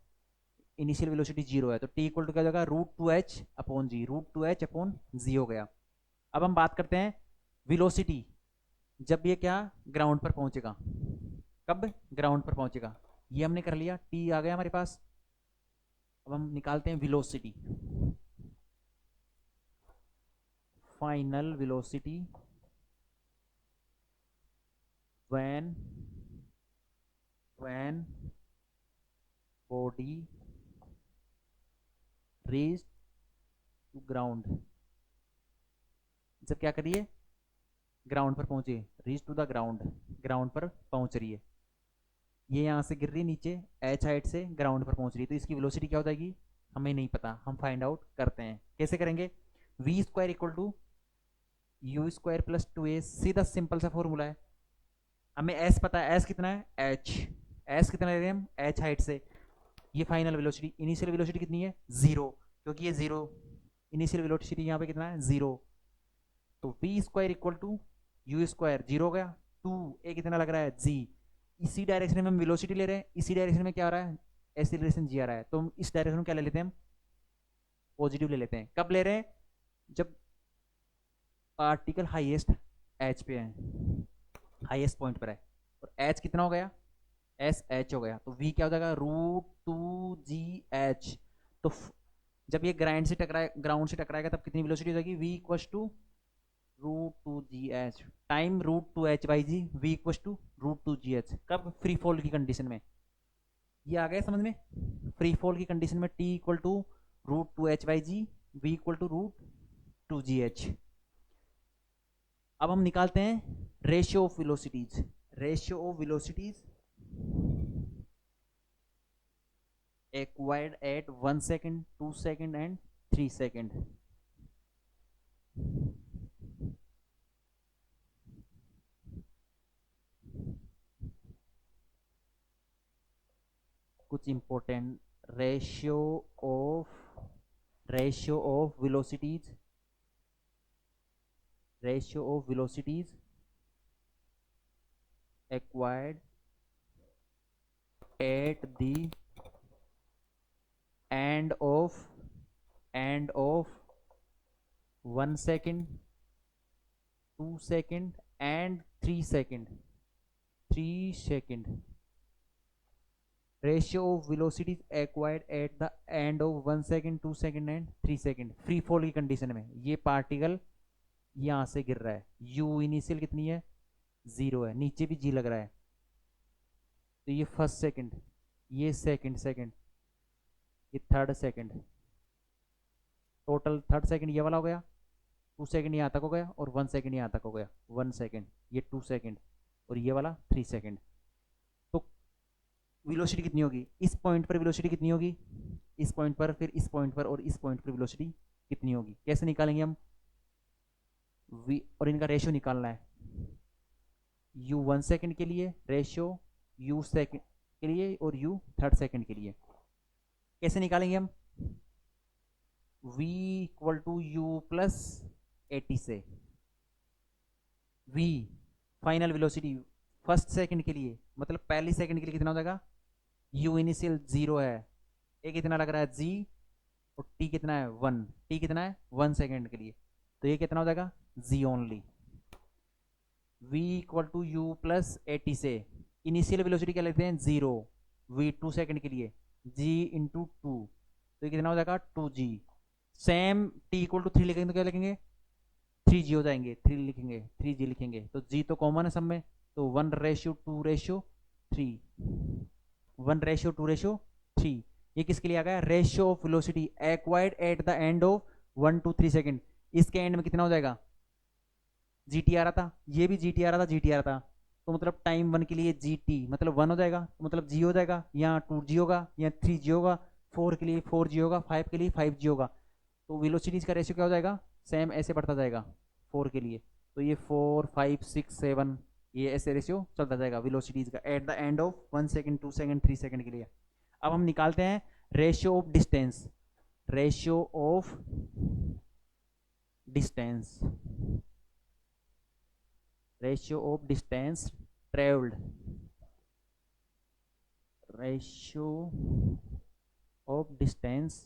S1: इनिशियल वेलोसिटी 0 है, तो टी इक्वल टू क्या हो जाएगा, √2h/g, √2h/g हो गया। अब हम बात करते हैं वेलोसिटी जब ये क्या ग्राउंड पर पहुंचेगा, कब ग्राउंड पर पहुंचेगा, ये हमने कर लिया, टी आ गया हमारे पास। अब हम निकालते हैं velocity, final velocity when body reach to ground, जब क्या करिए, ग्राउंड पर पहुंचे, reach to the ground, ground पर पहुंच रही है, ये यहाँ से गिर रही है नीचे, एच हाइट से ग्राउंड पर पहुंच रही है, तो इसकी वेलोसिटी क्या हो जाएगी, हमें नहीं पता, हम फाइंड आउट करते हैं। कैसे करेंगे, v square equal to you square plus 2a, सीधा सिंपल सा फॉर्मूला है। हमें एस पता है, एस कितना है, एच, एस कितना ले रहे हैं हम, एच हाइट से, ये फाइनल वेलोसिटी, इनिशियल वेलोसिटी कितनी है, 0, क्योंकि ये 0, इनिशियल वेलोसिटी यहाँ पे कितना है, 0, तो v square equal to you square, 0 हो गया, 2a कितना लग रहा है, जी, इसी डायरेक्शन में हम वेलोसिटी ले रहे हैं, इसी डायरेक्शन में क्या आ रहा है, एक्सीलरेशन जी आ रहा है, तो हम इस डायरेक्शन में क्या ले लेते हैं, हम पॉजिटिव ले लेते हैं। कब ले रहे हैं, जब पार्टिकल हाईएस्ट एच पे है, हाईएस्ट पॉइंट पर है, और एच कितना हो गया, एस एच हो गया, तो वी क्या हो जाएगा, √2gh। तो जब ये ग्राउंड से टकराएगा तब कितनी वेलोसिटी हो जाएगी, v equals to √2gh, time √2h/g, v equals to √2gh। कब, फ्री फॉल की कंडीशन में, ये आ गया समझ में, फ्री फॉल की कंडीशन में t equal to √2h/g, v equal to √2gh। अब हम निकालते हैं ratio of velocities, ratio of velocities acquired at 1 second, 2 second and 3 second। कुछ important, ratio of velocities, ratio of velocities acquired at the end of 1 second, 2 second and 3 second, 3 second। Ratio of velocities acquired at the end of 1 second, 2 second and 3 second, free fall की condition में ये particle यहां से गिर रहा है, you initial कितनी है, 0 है, नीचे भी जी लग रहा है, तो ये फर्स्ट सेकंड, ये सेकंड, ये third second, total third second ये वाला हो गया, 2 सेकंड यहाँ तक हो गया, और 1 सेकंड यहाँ तक हो गया, 1 सेकंड, ये 2 सेकंड, और ये वाला 3 सेकंड। तो वेलोसिटी कितनी होगी, इस पॉइंट पर वेलोसिटी कितनी होगी, इस पॉइंट पर, फिर इस पॉइंट पर, और इस पॉइंट पर वेलोसिटी कितनी होगी, कैसे निकालेंगे हम, वी, और इनका रेशियो निकालना है, यू 1 सेकंड के लिए रेशियो, यू सेकंड के लिए, और यू थर्ड सेकंड के लिए। कैसे निकालेंगे हम, v equal to u plus 80 से, v final velocity first second के लिए, मतलब पहली सेकंड के लिए कितना हो जाएगा, u इनिशियल 0 है, a कितना लग रहा है, g, और t कितना है, 1, t कितना है 1 सेकंड के लिए, तो ये कितना हो जाएगा, g only. v equal to u plus 80 से इनिशियल वेलोसिटी क्या लेते हैं, 0, v 2 सेकंड के लिए, g इंटू 2, तो ये कितना हो जाएगा 2g। Same t equal to 3 लिखेंगे तो क्या लिखेंगे, 3g हो जाएंगे, 3 लिखेंगे, 3g लिखेंगे, तो g तो कॉमन है सब में, तो 1:2:3, 1:2:3, ये किसके लिए आ गया, ratio of velocity acquired at the end of 1 to 3 second, इसके एंड में कितना हो जाएगा, gt आ रहा था, ये भी gt आ रहा था, gt आ रहा था, तो मतलब टाइम 1 के लिए gt मतलब 1 हो जाएगा, तो मतलब g हो जाएगा, यहाँ 2g होगा, यहाँ 3g होगा, 4 के लिए 4g होगा, 5 के लिए 5g होगा, तो वेलोसिटीज का रेशियो क्या हो जाएगा, सेम ऐसे बढ़ता जाएगा 4 के लिए, तो ये 4 5 6 7 ये ऐसे रेशियो चलता जाएगा वेलोसिटीज का at the end of 1 second 2 second 3 second के लिए। अब हम निकालते हैं ratio of distance, ratio of distance, ratio of distance travelled, ratio of distance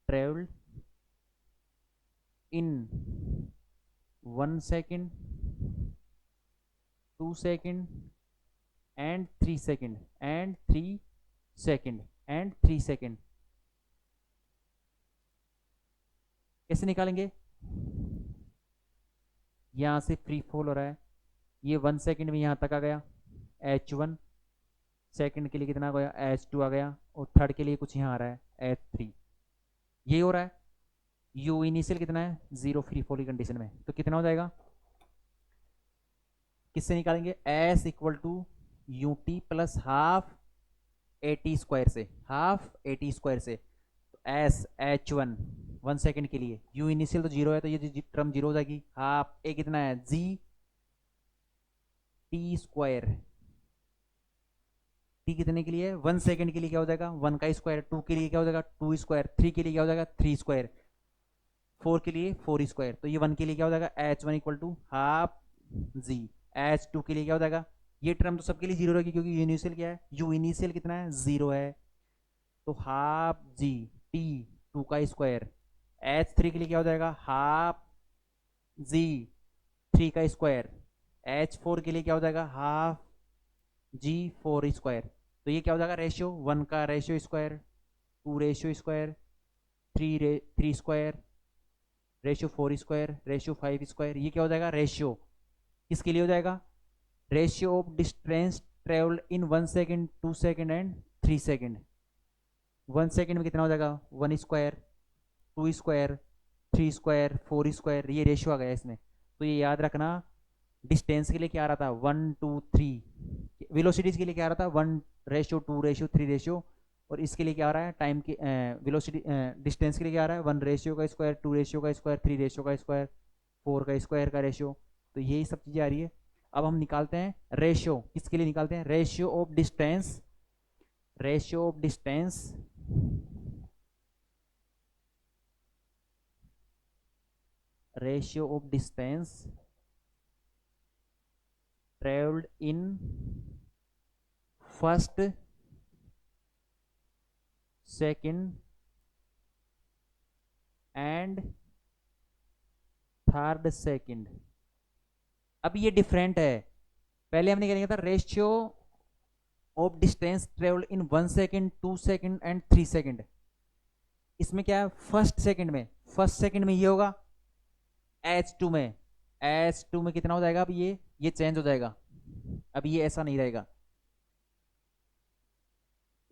S1: travelled in 1 second 2 second and 3 second and 3 second and 3 second। कैसे निकालेंगे, यहां से फ्री फॉल हो रहा है, ये 1 सेकेंड में यहां तक आ गया h1, सेकेंड के लिए कितना आ गया h2 आ गया, और थर्ड के लिए कुछ यहाँ आ रहा है h3, ये हो रहा है। u इनिशियल कितना है 0 फ्री फॉल की कंडीशन में, तो कितना हो जाएगा, किससे निकालेंगे, s equal to u t plus half a t square से, हाफ ए टी स्क्वायर से, तो एस h1 1 सेकेंड के लिए, u इनिशियल तो 0 है तो ये टर्म 0 हो जाएगी, हाफ ए कितना है g टी स्क्वायर, टी कितने के लिए 1 सेकेंड के लिए क्या हो जाएगा 1 का स्क्वायर, 2 के लिए क्या हो जाएगा 2 स्क्वायर, 3 के लिए क्या हो जाएगा 3 स्क्वायर, 4 के लिए 4 स्क्वायर, तो ये 1 के लिए क्या हो जाएगा h1 equal to half ji, h2 के लिए क्या हो जाएगा, ये टर्म तो सबके लिए 0 रहेगी क्योंकि यू इनिशियल क्या है, यू इनिशियल कितना है 0 है, तो हाफ जी टी 2 का स्क्वायर, h3 के लिए क्या हो जाएगा हाफ जी 3 का स्क्वायर, h4 के लिए क्या हो जाएगा हाफ जी 4 स्क्वायर, तो ये क्या हो जाएगा रेशियो 1 का ratio square, 2 ratio square, 3 square, ratio 4 square, ratio 5 square, ये क्या हो जाएगा रेशियो किसके लिए हो जाएगा, ratio of distance travelled in 1 second 2 second and 3 second. 1 second में कितना हो जाएगा 1 स्क्वायर 2 स्क्वायर 3 स्क्वायर 4 स्क्वायर, ये रेशियो आ गया इसमें, तो ये याद रखना डिस्टेंस के लिए क्या आ रहा था 1 2 3, वेलोसिटीज के लिए क्या आ रहा था 1 रेशियो 2 रेशियो 3 रेशियो, और इसके लिए क्या आ रहा है टाइम की वेलोसिटी डिस्टेंस के लिए क्या आ रहा है 1 रेशियो का स्क्वायर 2 रेशियो का स्क्वायर 3 रेशियो का स्क्वायर 4 का स्क्वायर का रेशियो, तो यही सब चीज़ें आ रही है। अब हम निकालते हैं रेशियो, किसके लिए निकालते हैं ratio of distance, ratio of distance ratio of distance travelled in first second and third second. अब ये डिफरेंट है, पहले हमने क्या लिखा था ratio of distance travelled in 1 second 2 second and 3 second, इसमें क्या है फर्स्ट सेकेंड में ये होगा, h2 में कितना हो जाएगा, अब ये चेंज हो जाएगा, अब ये ऐसा नहीं रहेगा,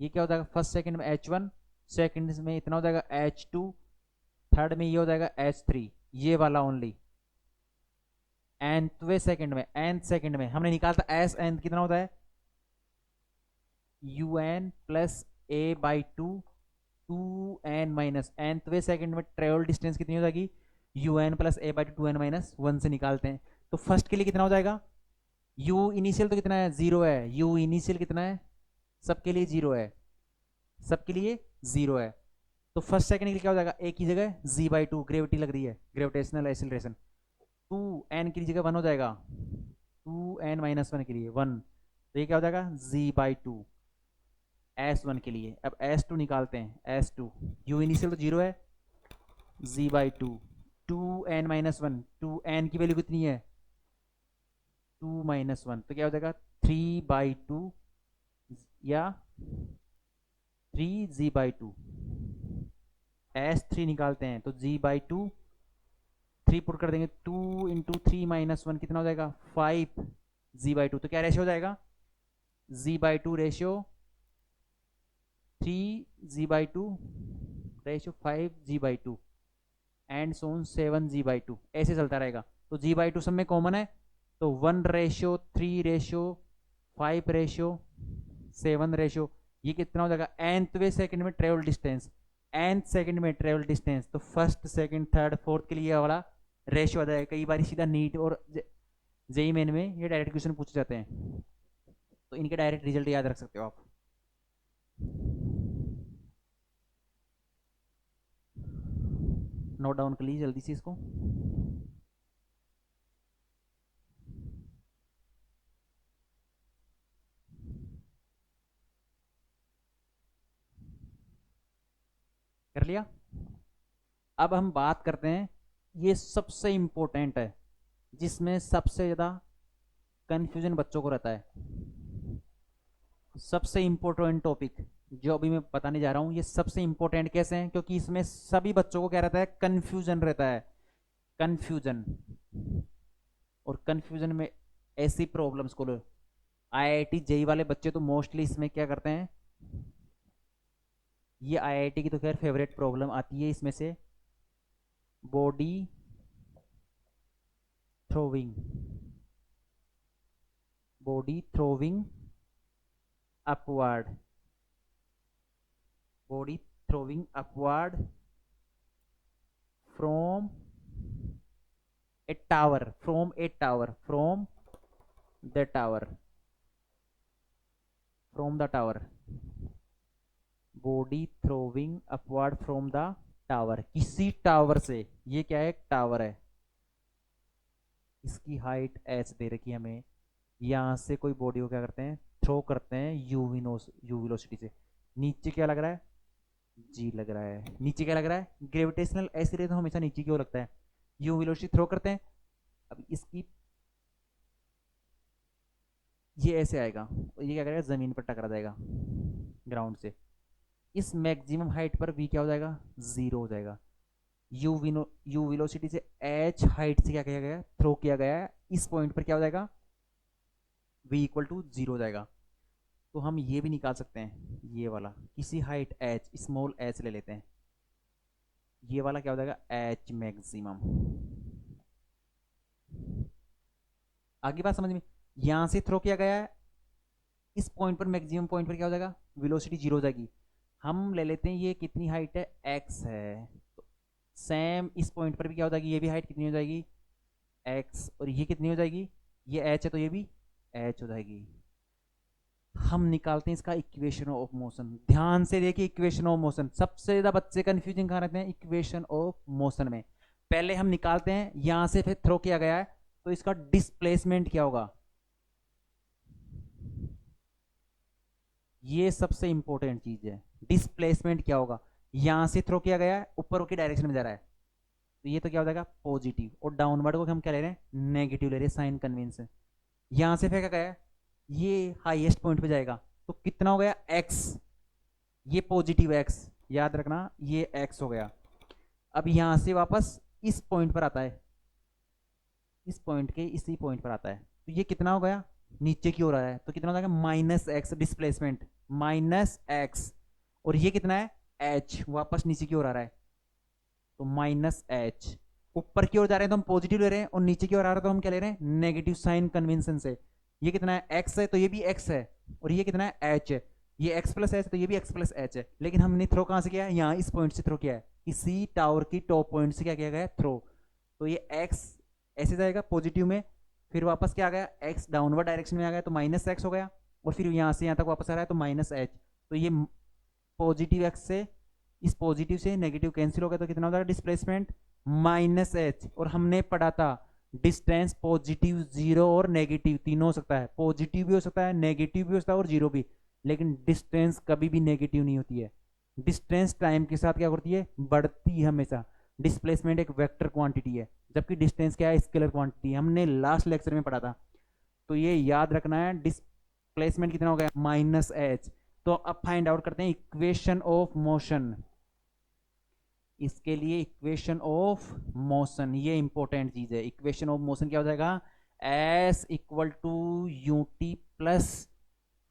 S1: ये क्या हो जाएगा फर्स्ट सेकंड में h1, सेकंड में इतना हो जाएगा h2, थर्ड में ये हो जाएगा h3, ये वाला ओनली, nth सेकंड में हमने निकाला था s n कितना होता है un plus a by 2 2n minus, nth second में ट्रेवल डिस्टेंस कितनी हो जाएगी un plus a by 2n minus 1 से निकालते हैं, तो फर्स्ट के लिए कितना हो जाएगा, u इनिशियल तो कितना है 0 है, u इनिशियल कितना है सबके लिए 0 है, सबके लिए 0 है, तो फर्स्ट सेकंड के लिए क्या हो जाएगा a की जगह z बाई 2, ग्रेविटी लग रही है ग्रेविटेशनल एक्सीलरेशन, 2n की जगह 1 हो जाएगा, 2n माइनस 1 के लिए 1, तो ये क्या हो जाएगा z बाई 2 s1 के लिए। अब s2 निकालते हैं, s2 u इनिशियल तो 0 है, z by 2 2n minus 1, 2n की वैल्यू कितनी है 2 माइनस 1, तो क्या हो जाएगा 3 बाई 2 या 3 बाई 2, s3 निकालते हैं तो g बाई 2 3 पुट कर देंगे, 2 इंटू 3 माइनस 1 कितना हो जाएगा 5 g बाई 2, तो क्या रेशियो हो जाएगा g by 2 ratio 3 g by 2 ratio 5 g by 2 and so on 7 g by 2, ऐसे चलता रहेगा, तो g बाई 2 सब में कॉमन है, तो 1 रेशियो 3 रेशियो 5 रेशियो 7 रेशियो, ये कितना हो जाएगा, nthवें सेकंड में ट्रेवल डिस्टेंस, nth सेकंड में ट्रेवल डिस्टेंस, तो फर्स्ट सेकंड थर्ड फोर्थ के लिए ये वाला रेशियो आ जाएगा। कई बार सीधा नीट और जेई मेन में ये डायरेक्ट क्वेश्चन पूछे जाते हैं, तो इनके डायरेक्ट रिजल्ट याद रख सकते हो आप। नोट डाउन कर लीजिए जल्दी से इसको। कर लिया। अब हम बात करते हैं, ये सबसे इंपॉर्टेंट है, जिसमें सबसे ज्यादा कंफ्यूजन बच्चों को रहता है। सबसे इंपॉर्टेंट टॉपिक जो अभी मैं बताने जा रहा हूं, ये सबसे इंपॉर्टेंट कैसे हैं, क्योंकि इसमें सभी बच्चों को क्या रहता है, कंफ्यूजन रहता है, कंफ्यूजन। और कंफ्यूजन में ऐसी प्रॉब्लम्स को लो, आईआईटी जेई वाले बच्चे तो मोस्टली इसमें क्या करते हैं, ये आईआईटी की तो खैर फेवरेट प्रॉब्लम आती है इसमें से, body throwing, body throwing upward, body throwing upward from A tower, from A tower, from the tower, from the tower, body throwing upward from the tower, किसी टावर से। ये क्या है, एक टावर है, इसकी हाइट एच दे रखी है हमें, यहां से कोई बॉडी को क्या करते हैं, थ्रो करते हैं यू वेलोसिटी से। नीचे क्या लग रहा है, जी लग रहा है। नीचे क्या लग रहा है, ग्रेविटेशनल ऐसे रे तो हमेशा नीचे की ओर लगता है, यू वेलोसिटी थ्रो करते हैं। अब इसकी ये ऐसे आएगा और ये क्या करेगा, जमीन पर टकरा जाएगा ग्राउंड से। इस मैक्सिमम हाइट पर वी क्या हो जाएगा, जीरो हो जाएगा। यू वेलोसिटी से एच हाइट से क्या किया गया, थ्रो किया गया है, इस पॉइंट पर क्या हो जाएगा, वी इक्वल टू जीरो हो जाएगा। तो हम ये भी निकाल सकते हैं, ये वाला किसी हाइट एच, स्मॉल एच ले लेते हैं, ये वाला क्या हो जाएगा, एच मैक्सिमम। आगे बात समझ में, यहां से थ्रो किया गया है, इस पॉइंट पर मैक्सिमम पॉइंट पर क्या हो जाएगा, वेलोसिटी जीरो हो जाएगी। हम ले लेते हैं ये कितनी हाइट है, एक्स है, तो सेम इस पॉइंट पर भी क्या हो जाएगी, ये भी हाइट कितनी हो जाएगी, एक्स, और ये कितनी हो जाएगी, ये एच है तो ये भी एच हो जाएगी। हम निकालते हैं इसका इक्वेशन ऑफ मोशन। ध्यान से देखिए, इक्वेशन ऑफ मोशन सबसे ज्यादा बच्चे कंफ्यूजन कहां रहते हैं, इक्वेशन ऑफ मोशन में। पहले हम निकालते हैं, यहां से फिर थ्रो किया गया है तो इसका डिस्प्लेसमेंट क्या होगा, ये सबसे इंपॉर्टेंट चीज है, डिस्प्लेसमेंट क्या होगा। यहां से थ्रो किया गया है, ऊपर की डायरेक्शन में जा रहा है, तो ये तो क्या हो जाएगा, पॉजिटिव, और डाउनवर्ड को हम क्या ले रहे हैं, नेगेटिव ले रहे हैं, साइन कन्वेंशन। यहां से फेंका गया है, ये हाईएस्ट पॉइंट पे जाएगा, तो कितना हो गया, एक्स, ये पॉजिटिव एक्स, याद रखना ये एक्स हो गया। अब यहां से वापस इस पॉइंट पर आता है, इस पॉइंट के इसी पॉइंट पर आता है, तो ये कितना हो गया, नीचे की ओर आया है, तो कितना हो जाएगा, minus x displacement, minus x, और ये कितना है, एच, वापस नीचे की ओर आ रहा है, तो माइनस एच। ऊपर की ओर जा रहे हैं तो हम पॉजिटिव ले रहे हैं, और नीचे की ओर आ रहा है तो हम क्या ले रहे हैं, नेगेटिव साइन कन्वेंशन से। ये कितना है, एक्स है तो ये भी एक्स है, और ये कितना है, एच है, ये एक्स प्लस एच तो ये भी एक्स प्लस एच है। लेकिन हमने थ्रो कहां से किया है, यहाँ इस पॉइंट से थ्रो किया है, इसी टावर की टॉप पॉइंट से क्या किया गया है, थ्रो। तो ये एक्स ऐसे जाएगा पॉजिटिव में, फिर वापस क्या आ गया, एक्स डाउनवर्ड डायरेक्शन में आ गया तो माइनस एक्स हो गया, और फिर यहाँ से यहाँ तक वापस आ रहा है तो माइनस एच। तो ये पॉजिटिव एक्स से इस पॉजिटिव से नेगेटिव कैंसिल हो गया, तो कितना हो जाएगा, डिस्प्लेसमेंट माइनस एच। और हमने पढ़ा था डिस्टेंस पॉजिटिव, जीरो और नेगेटिव तीनों हो सकता है, पॉजिटिव भी हो सकता है, नेगेटिव भी हो सकता है और जीरो भी, लेकिन डिस्टेंस कभी भी नेगेटिव नहीं होती है। डिस्टेंस टाइम के साथ क्या करती है, बढ़ती है हमेशा। डिस्प्लेसमेंट एक वेक्टर क्वांटिटी है, जबकि डिस्टेंस क्या है, स्केलर क्वांटिटी, हमने लास्ट लेक्चर में पढ़ा था। तो ये याद रखना है, डिस्प्लेसमेंट कितना हो गया, माइनस एच। तो अब फाइंड आउट करते हैं इक्वेशन ऑफ मोशन। इसके लिए इक्वेशन ऑफ मोशन, ये इंपॉर्टेंट चीज है। इक्वेशन ऑफ मोशन क्या हो जाएगा, s equal to u t plus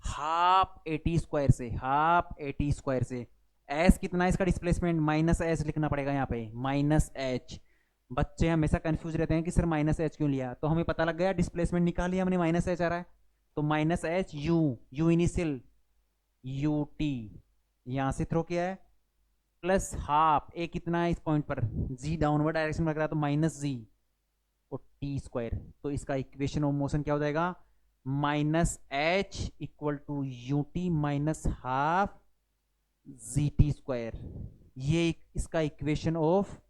S1: half a t square से, हाफ ए टी स्क्वायर से। एस कितना है इसका डिस्प्लेसमेंट, माइनस एच लिखना पड़ेगा यहाँ पे, माइनस एच। बच्चे हमेशा कंफ्यूज रहते हैं कि सर माइनस एच क्यों लिया, तो हमें पता लग गया, डिस्प्लेसमेंट निकाल लिया हमने, माइनस एच आ रहा है, तो minus H, you, you initial, U T, यहां से थ्रो किया है, प्लस हाफ ए कितना है इस पॉइंट पर, जी डाउनवर्ड डायरेक्शन में लग रहा है तो माइनस जी और टी स्क्वायर। तो इसका इक्वेशन ऑफ मोशन क्या हो जाएगा, minus h equal to u t minus half g T square. ये इसका इक्वेशन ऑफ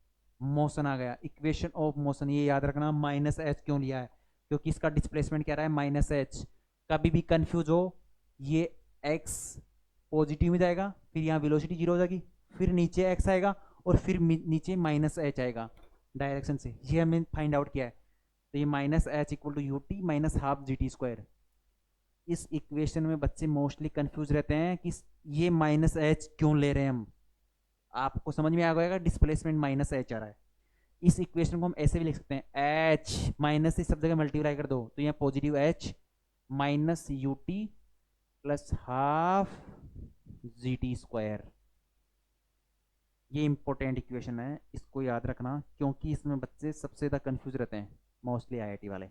S1: मोशन आ गया। इक्वेशन ऑफ मोशन ये याद रखना, माइनस एच क्यों लिया है, क्योंकि इसका डिस्प्लेसमेंट क्या रहा है माइनस एच। कभी भी कंफ्यूज हो, ये एक्स पॉजिटिव में जाएगा, फिर यहाँ वेलोसिटी जीरो हो जाएगी, फिर नीचे एक्स आएगा और फिर नीचे माइनस एच आएगा डायरेक्शन से, ये हमने फाइंड आउट किया है। तो ये minus h equal to u t minus half g T square. इस इक्वेशन में बच्चे मोस्टली कंफ्यूज रहते हैं कि ये माइनस एच क्यों ले रहे हैं हम। आपको समझ में आ गया, डिस्प्लेसमेंट माइनस एच आ रहा है। इस इक्वेशन को हम ऐसे भी लिख सकते हैं, एच माइनस से सब जगह मल्टीप्लाई कर दो तो यहाँ positive H minus you t plus half g T square. ये इंपॉर्टेंट इक्वेशन है, इसको याद रखना, क्योंकि इसमें बच्चे सबसे ज़्यादा कंफ्यूज रहते हैं मोस्टली आईआईटी वाले,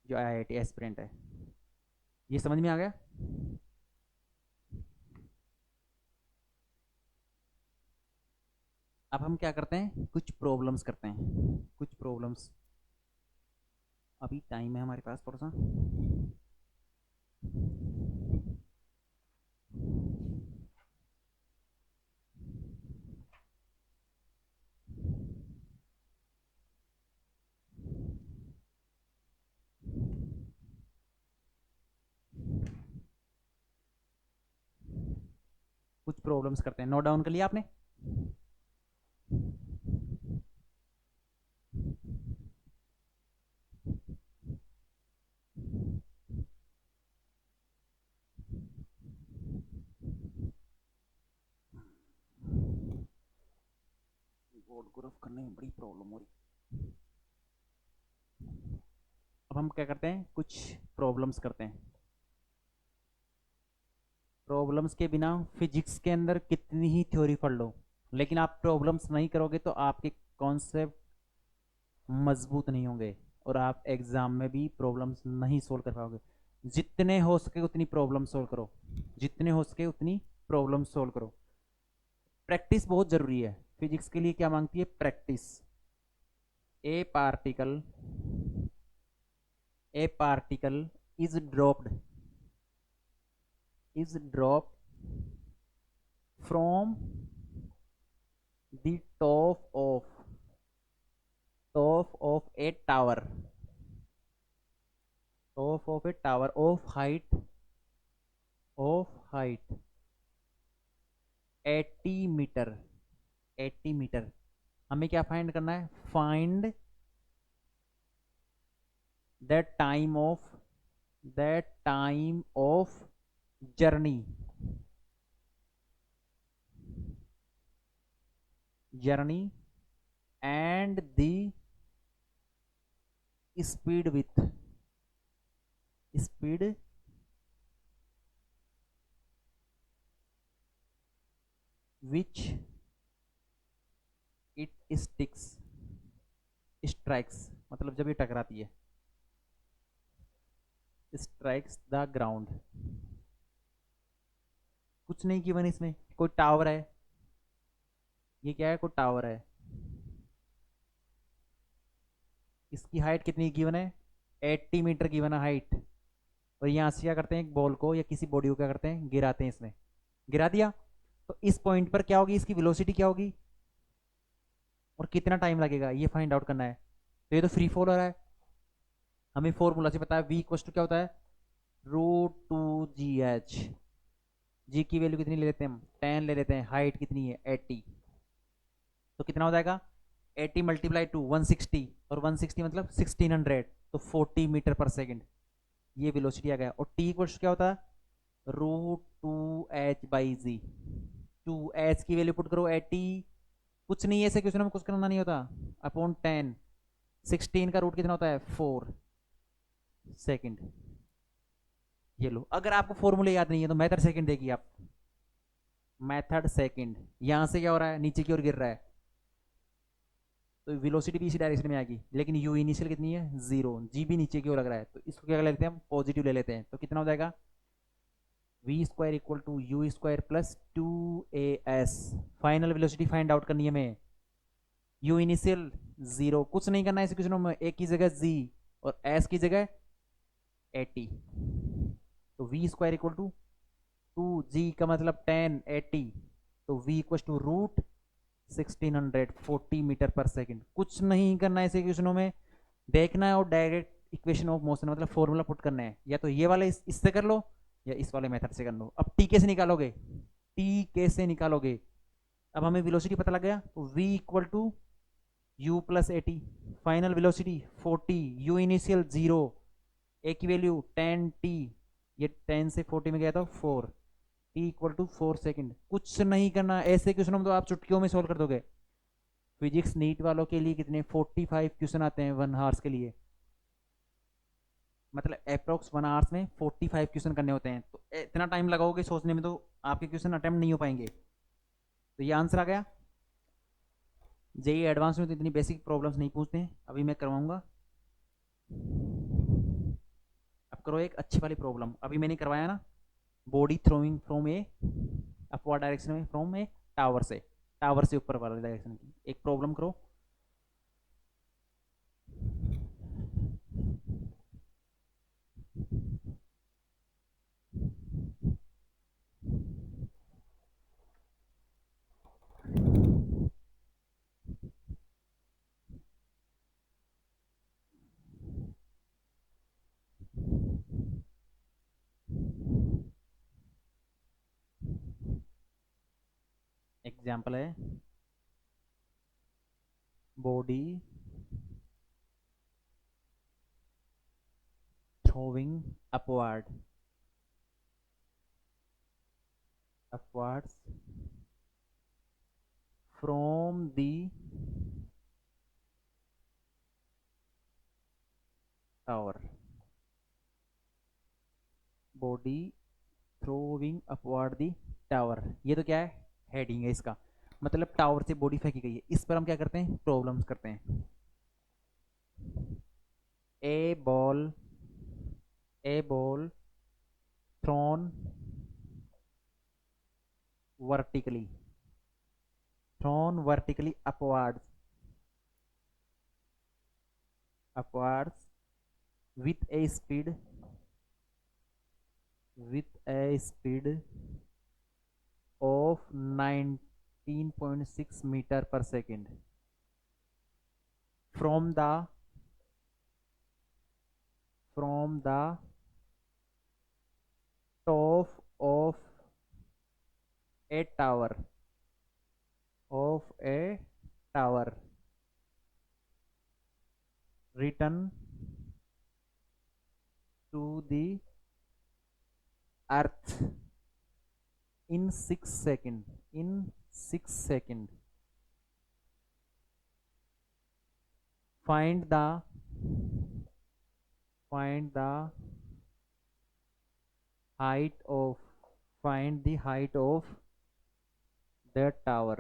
S1: जो आईआईटी एस्पिरेंट है। ये समझ में आ गया। अब हम क्या करते हैं, कुछ प्रॉब्लम्स करते हैं, कुछ प्रॉब्लम्स। अभी टाइम है हमारे पास थोड़ा सा। कुछ प्रॉब्लम्स करते हैं, नोट डाउन कर लिया आपने। बोर्ड को रफ करने में बड़ी प्रॉब्लम हो रही। अब हम क्या करते हैं, कुछ प्रॉब्लम्स करते हैं। प्रॉब्लम्स के बिना फिजिक्स के अंदर कितनी ही थ्योरी पढ़ लो, लेकिन आप प्रॉब्लम्स नहीं करोगे तो आपके कॉन्सेप्ट मजबूत नहीं होंगे और आप एग्जाम में भी प्रॉब्लम्स नहीं सोल्व कर पाओगे। जितने हो सके उतनी प्रॉब्लम सोल्व करो, जितने हो सके उतनी प्रॉब्लम सोल्व करो। प्रैक्टिस बहुत जरूरी है। फिजिक्स के लिए क्या मांगती है, practice. A particle, a particle is dropped from the top of a tower, of height 80 metre, 80 metre. हमें क्या फाइंड करना है, find that time of journey and the speed which it strikes, मतलब जब ये टकराती है, स्ट्राइक्स द ग्राउंड। कुछ नहीं गिवन इसमें, कोई टावर है, ये क्या है, कोई टावर है, इसकी हाइट कितनी गिवन है, 80 मीटर गिवन है हाइट। और यहाँ से क्या करते हैं, एक बॉल को या किसी बॉडी को क्या करते हैं, गिराते हैं, इसमें गिरा दिया, तो इस पॉइंट पर क्या होगी, इसकी वेलोसिटी क्या होगी और कितना टाइम लगेगा, ये फाइंड आउट करना है। तो ये तो फ्री फॉल हो रहा है, हमें फॉर्मूला से पता है, v इक्वल टू क्या होता है, √2gh। जी की वैल्यू कितनी ले लेते हैं हम, 10 ले लेते हैं, हाइट कितनी है 80, तो कितना हो जाएगा 80 मल्टीप्लाई टू 160, और 160 मतलब 1600, तो 40 मीटर पर सेकेंड ये वेलोसिटी आ गया। और टी इक्वल क्या होता है, √2h/g। 2h की वैल्यू पुट करो 80, कुछ नहीं है ऐसे क्वेश्चन में, कुछ करना नहीं होता, अपॉन 10, 16 का रूट कितना होता है 4 सेकेंड। ये लो, अगर आपको फॉर्मूले याद नहीं है तो मेथड सेकंड देखिए आप, मेथड सेकंड, यहां से क्या हो रहा है, नीचे की ओर गिर रहा है, तो वेलोसिटी भी इसी डायरेक्शन में आएगी, लेकिन यू इनिशियल कितनी है 0, जी भी नीचे की ओर लग रहा है, तो इसको क्या लेते हैं हम, पॉजिटिव ले लेते हैं, तो कितना हो जाएगा v square equal to you square plus 2as। Final velocity find out करनी है हमें। यू इनिशियल 0, कुछ नहीं करना है इस इक्वेशन में, ए की जगह जी और एस की जगह 80। तो v square equal to 2g का मतलब 1080, तो v equal to root 1640 metre per second. कुछ नहीं करना है इस इक्वेशनों में, देखना है और डायरेक्ट इक्वेशन ऑफ मोशन मतलब फॉर्मूला पुट करना है। या तो ये वाले इससे कर लो या इस वाले मेथड से कर लो। अब टी कैसे निकालोगे, टी कैसे निकालोगे। अब हमें वेलोसिटी पता लग गया, तो v equal to u plus 80, final velocity 40, u initial 0, a की वैल्यू 10t, ये 10 से 40 में गया था 4, t इक्वल टू 4 सेकेंड। कुछ नहीं करना, ऐसे क्वेश्चन में तो आप चुटकियों में सोल्व कर दोगे। फिजिक्स नीट वालों के लिए कितने 45 क्वेश्चन आते हैं 1 आवर्स के लिए, मतलब अप्रोक्स 1 आवर्स में 45 क्वेश्चन करने होते हैं। तो इतना टाइम लगाओगे सोचने में तो आपके क्वेश्चन अटेम्प्ट नहीं हो पाएंगे। तो ये आंसर आ गया। जेई एडवांस में तो इतनी बेसिक प्रॉब्लम्स नहीं पूछते हैं, अभी मैं करवाऊंगा। अब करो एक अच्छी वाली प्रॉब्लम, अभी मैंने करवाया ना, body throwing from A upward direction में फ्रॉम ए टावर से, टावर से ऊपर वाले डायरेक्शन की एक प्रॉब्लम करो। एग्जाम्पल है body throwing upwards from the tower, body throwing upward the tower. ये तो क्या है, हेडिंग है इसका, मतलब टावर से बॉडी फेंकी गई है। इस पर हम क्या करते हैं, प्रॉब्लम्स करते हैं। A ball thrown vertically upwards with a speed of 19.6 meter per second from the top of a tower return to the earth in 6 seconds. Find the height of the tower.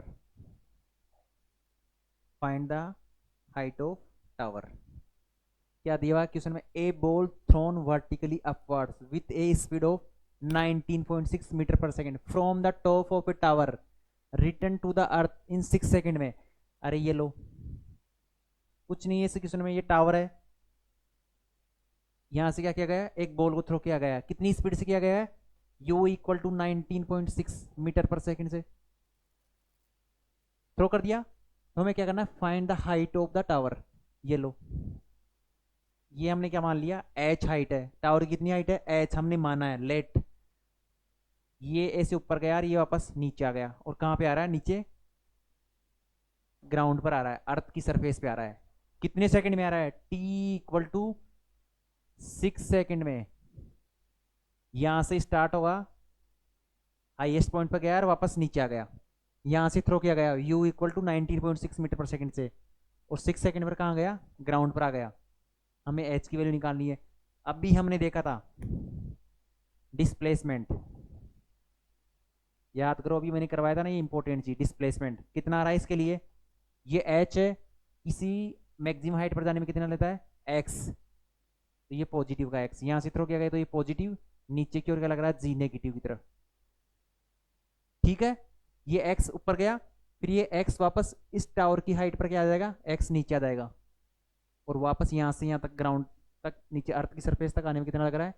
S1: क्या दिया question में, a ball thrown vertically upwards with a speed of 19.6 metre per second from the top of a tower return to the earth in 6 second में। अरे ये लो, कुछ नहीं है इस क्वेश्चन में, ये टावर है, यहां से क्या किया गया, एक बॉल को थ्रो किया गया, कितनी स्पीड से किया गया है, u equal to 19.6 metre per second से थ्रो कर दिया। तो हमें क्या करना है, find the height of the tower. ये लो, ये हमने क्या मान लिया, h हाइट है, टावर की कितनी हाइट है, h हमने माना है, लेट ये ऐसे ऊपर गया और ये वापस नीचे आ गया, और कहां पे आ रहा है, नीचे ग्राउंड पर आ रहा है, अर्थ की सरफेस पे आ रहा है। कितने सेकंड में आ रहा है, t इक्वल टू 6 सेकंड में। यहां से स्टार्ट होगा, हाईएस्ट पॉइंट पर गया और वापस नीचे आ गया, यहां से थ्रो किया गया u इक्वल टू 19.6 मीटर पर सेकंड से, और 6 सेकंड पर कहां गया, ग्राउंड पर आ गया। हमें h की वैल्यू निकालनी है। अभी हमने देखा था डिस्प्लेसमेंट, याद करो, अभी मैंने करवाया था ना, ये इंपॉर्टेंट चीज, डिस्प्लेसमेंट कितना आ रहा है इसके लिए, ये h है, इसी मैक्सिमम हाइट पर जाने में कितना लेता है, x, तो ये पॉजिटिव का x, यहां से थ्रो किया गया तो ये पॉजिटिव, नीचे की ओर क्या लग रहा है, जी नेगेटिव की तरफ। ठीक है, ये एक्स ऊपर गया, फिर ये एक्स वापस इस टावर की हाइट पर क्या आ जाएगा, एक्स नीचे आ जाएगा, और वापस यहाँ से यहाँ तक ग्राउंड तक नीचे अर्थ की सरफेस तक आने में कितना लग रहा है,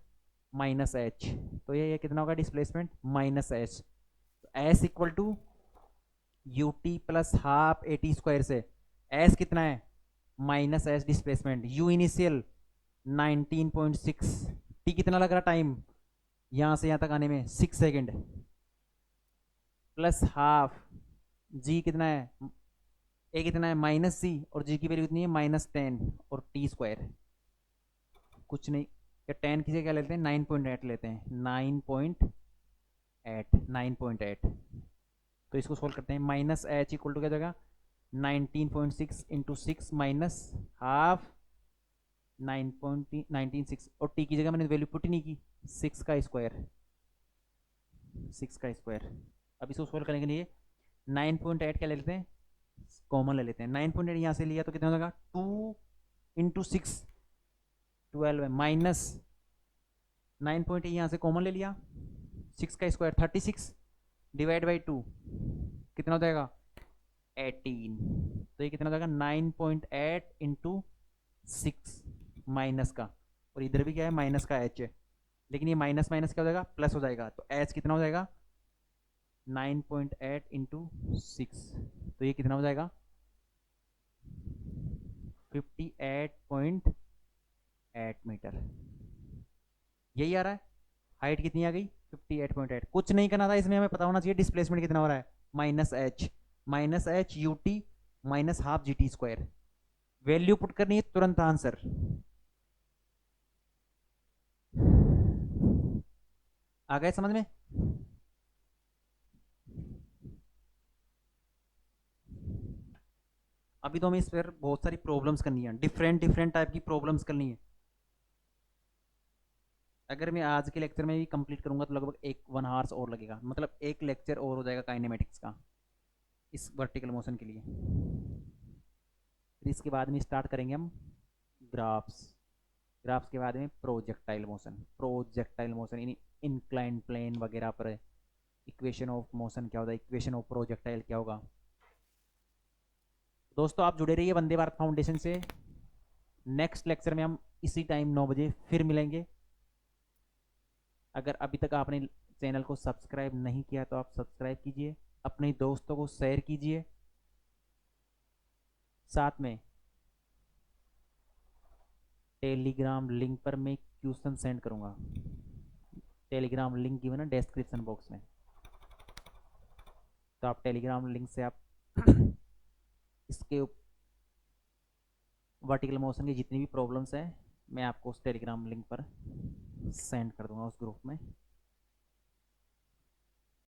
S1: माइनस एच। तो ये कितना होगा डिस्प्लेसमेंट, माइनस एच। तो s equal to u t plus half a t square से एस कितना है, minus h displacement, u initial 19.6, t कितना लग रहा टाइम यहाँ से यहाँ तक आने में 6 सेकेंड, प्लस हाफ जी कितना है, ए कितना है माइनस सी, और जी की वैल्यू कितनी है -10, और टी स्क्वायर कुछ नहीं, या 10 किसे क्या लेते हैं, 9.8 लेते हैं, 9.8। तो इसको सोल्व करते हैं, माइनस एच इक्वल टू क्या जाएगा, 19.6 इंटू 6 माइनस हाफ 9.196, और टी की जगह मैंने वैल्यू पुट नहीं की, 6 का स्क्वायर, 6 का स्क्वायर। अब इसको सोल्व करने के लिए 9.8 क्या ले लेते हैं, कॉमन ले लेते हैं, 9.8 यहाँ से लिया तो कितना हो जाएगा, 2 इंटू 6 12 है, माइनस 9.8 यहाँ से कॉमन ले लिया, 6 का स्क्वायर 36 डिवाइड बाई 2 कितना हो जाएगा 18। तो ये कितना हो जाएगा 9.8 इंटू 6 माइनस का, और इधर भी क्या है माइनस का एच है, लेकिन ये माइनस माइनस क्या हो जाएगा, प्लस हो जाएगा, तो एच कितना हो जाएगा 9.8 इंटू 6, तो ये कितना हो जाएगा 58.8 मीटर। यही आ रहा है, हाइट कितनी आ गई 58.8। कुछ नहीं करना था इसमें, हमें पता होना चाहिए डिस्प्लेसमेंट कितना हो रहा है, minus H U t minus half g T square, value put करनी है, तुरंत आंसर। आ गए समझ में, अभी तो हमें इस पर बहुत सारी प्रॉब्लम्स करनी है, डिफरेंट डिफरेंट टाइप की प्रॉब्लम्स करनी है। अगर मैं आज के लेक्चर में भी कंप्लीट करूंगा तो लगभग 1 आवर्स और लगेगा, मतलब एक लेक्चर और हो जाएगा काइनेमेटिक्स का इस वर्टिकल मोशन के लिए। फिर इसके बाद में स्टार्ट करेंगे हम ग्राफ्स, ग्राफ्स के बाद में प्रोजेक्टाइल मोशन, यानी इंक्लाइन प्लेन वगैरह पर इक्वेशन ऑफ मोशन क्या होगा, इक्वेशन ऑफ प्रोजेक्टाइल क्या होगा। दोस्तों आप जुड़े रहिए वंदे भारत फाउंडेशन से, नेक्स्ट लेक्चर में हम इसी टाइम 9 बजे फिर मिलेंगे। अगर अभी तक आपने चैनल को सब्सक्राइब नहीं किया तो आप सब्सक्राइब कीजिए, अपने दोस्तों को शेयर कीजिए, साथ में टेलीग्राम लिंक पर मैं क्वेश्चन सेंड करूंगा, टेलीग्राम लिंक गिवन है डिस्क्रिप्शन बॉक्स में, तो आप टेलीग्राम लिंक से आप इसके वर्टिकल मोशन की जितनी भी प्रॉब्लम्स हैं मैं आपको उस टेलीग्राम लिंक पर सेंड कर दूंगा उस ग्रुप में।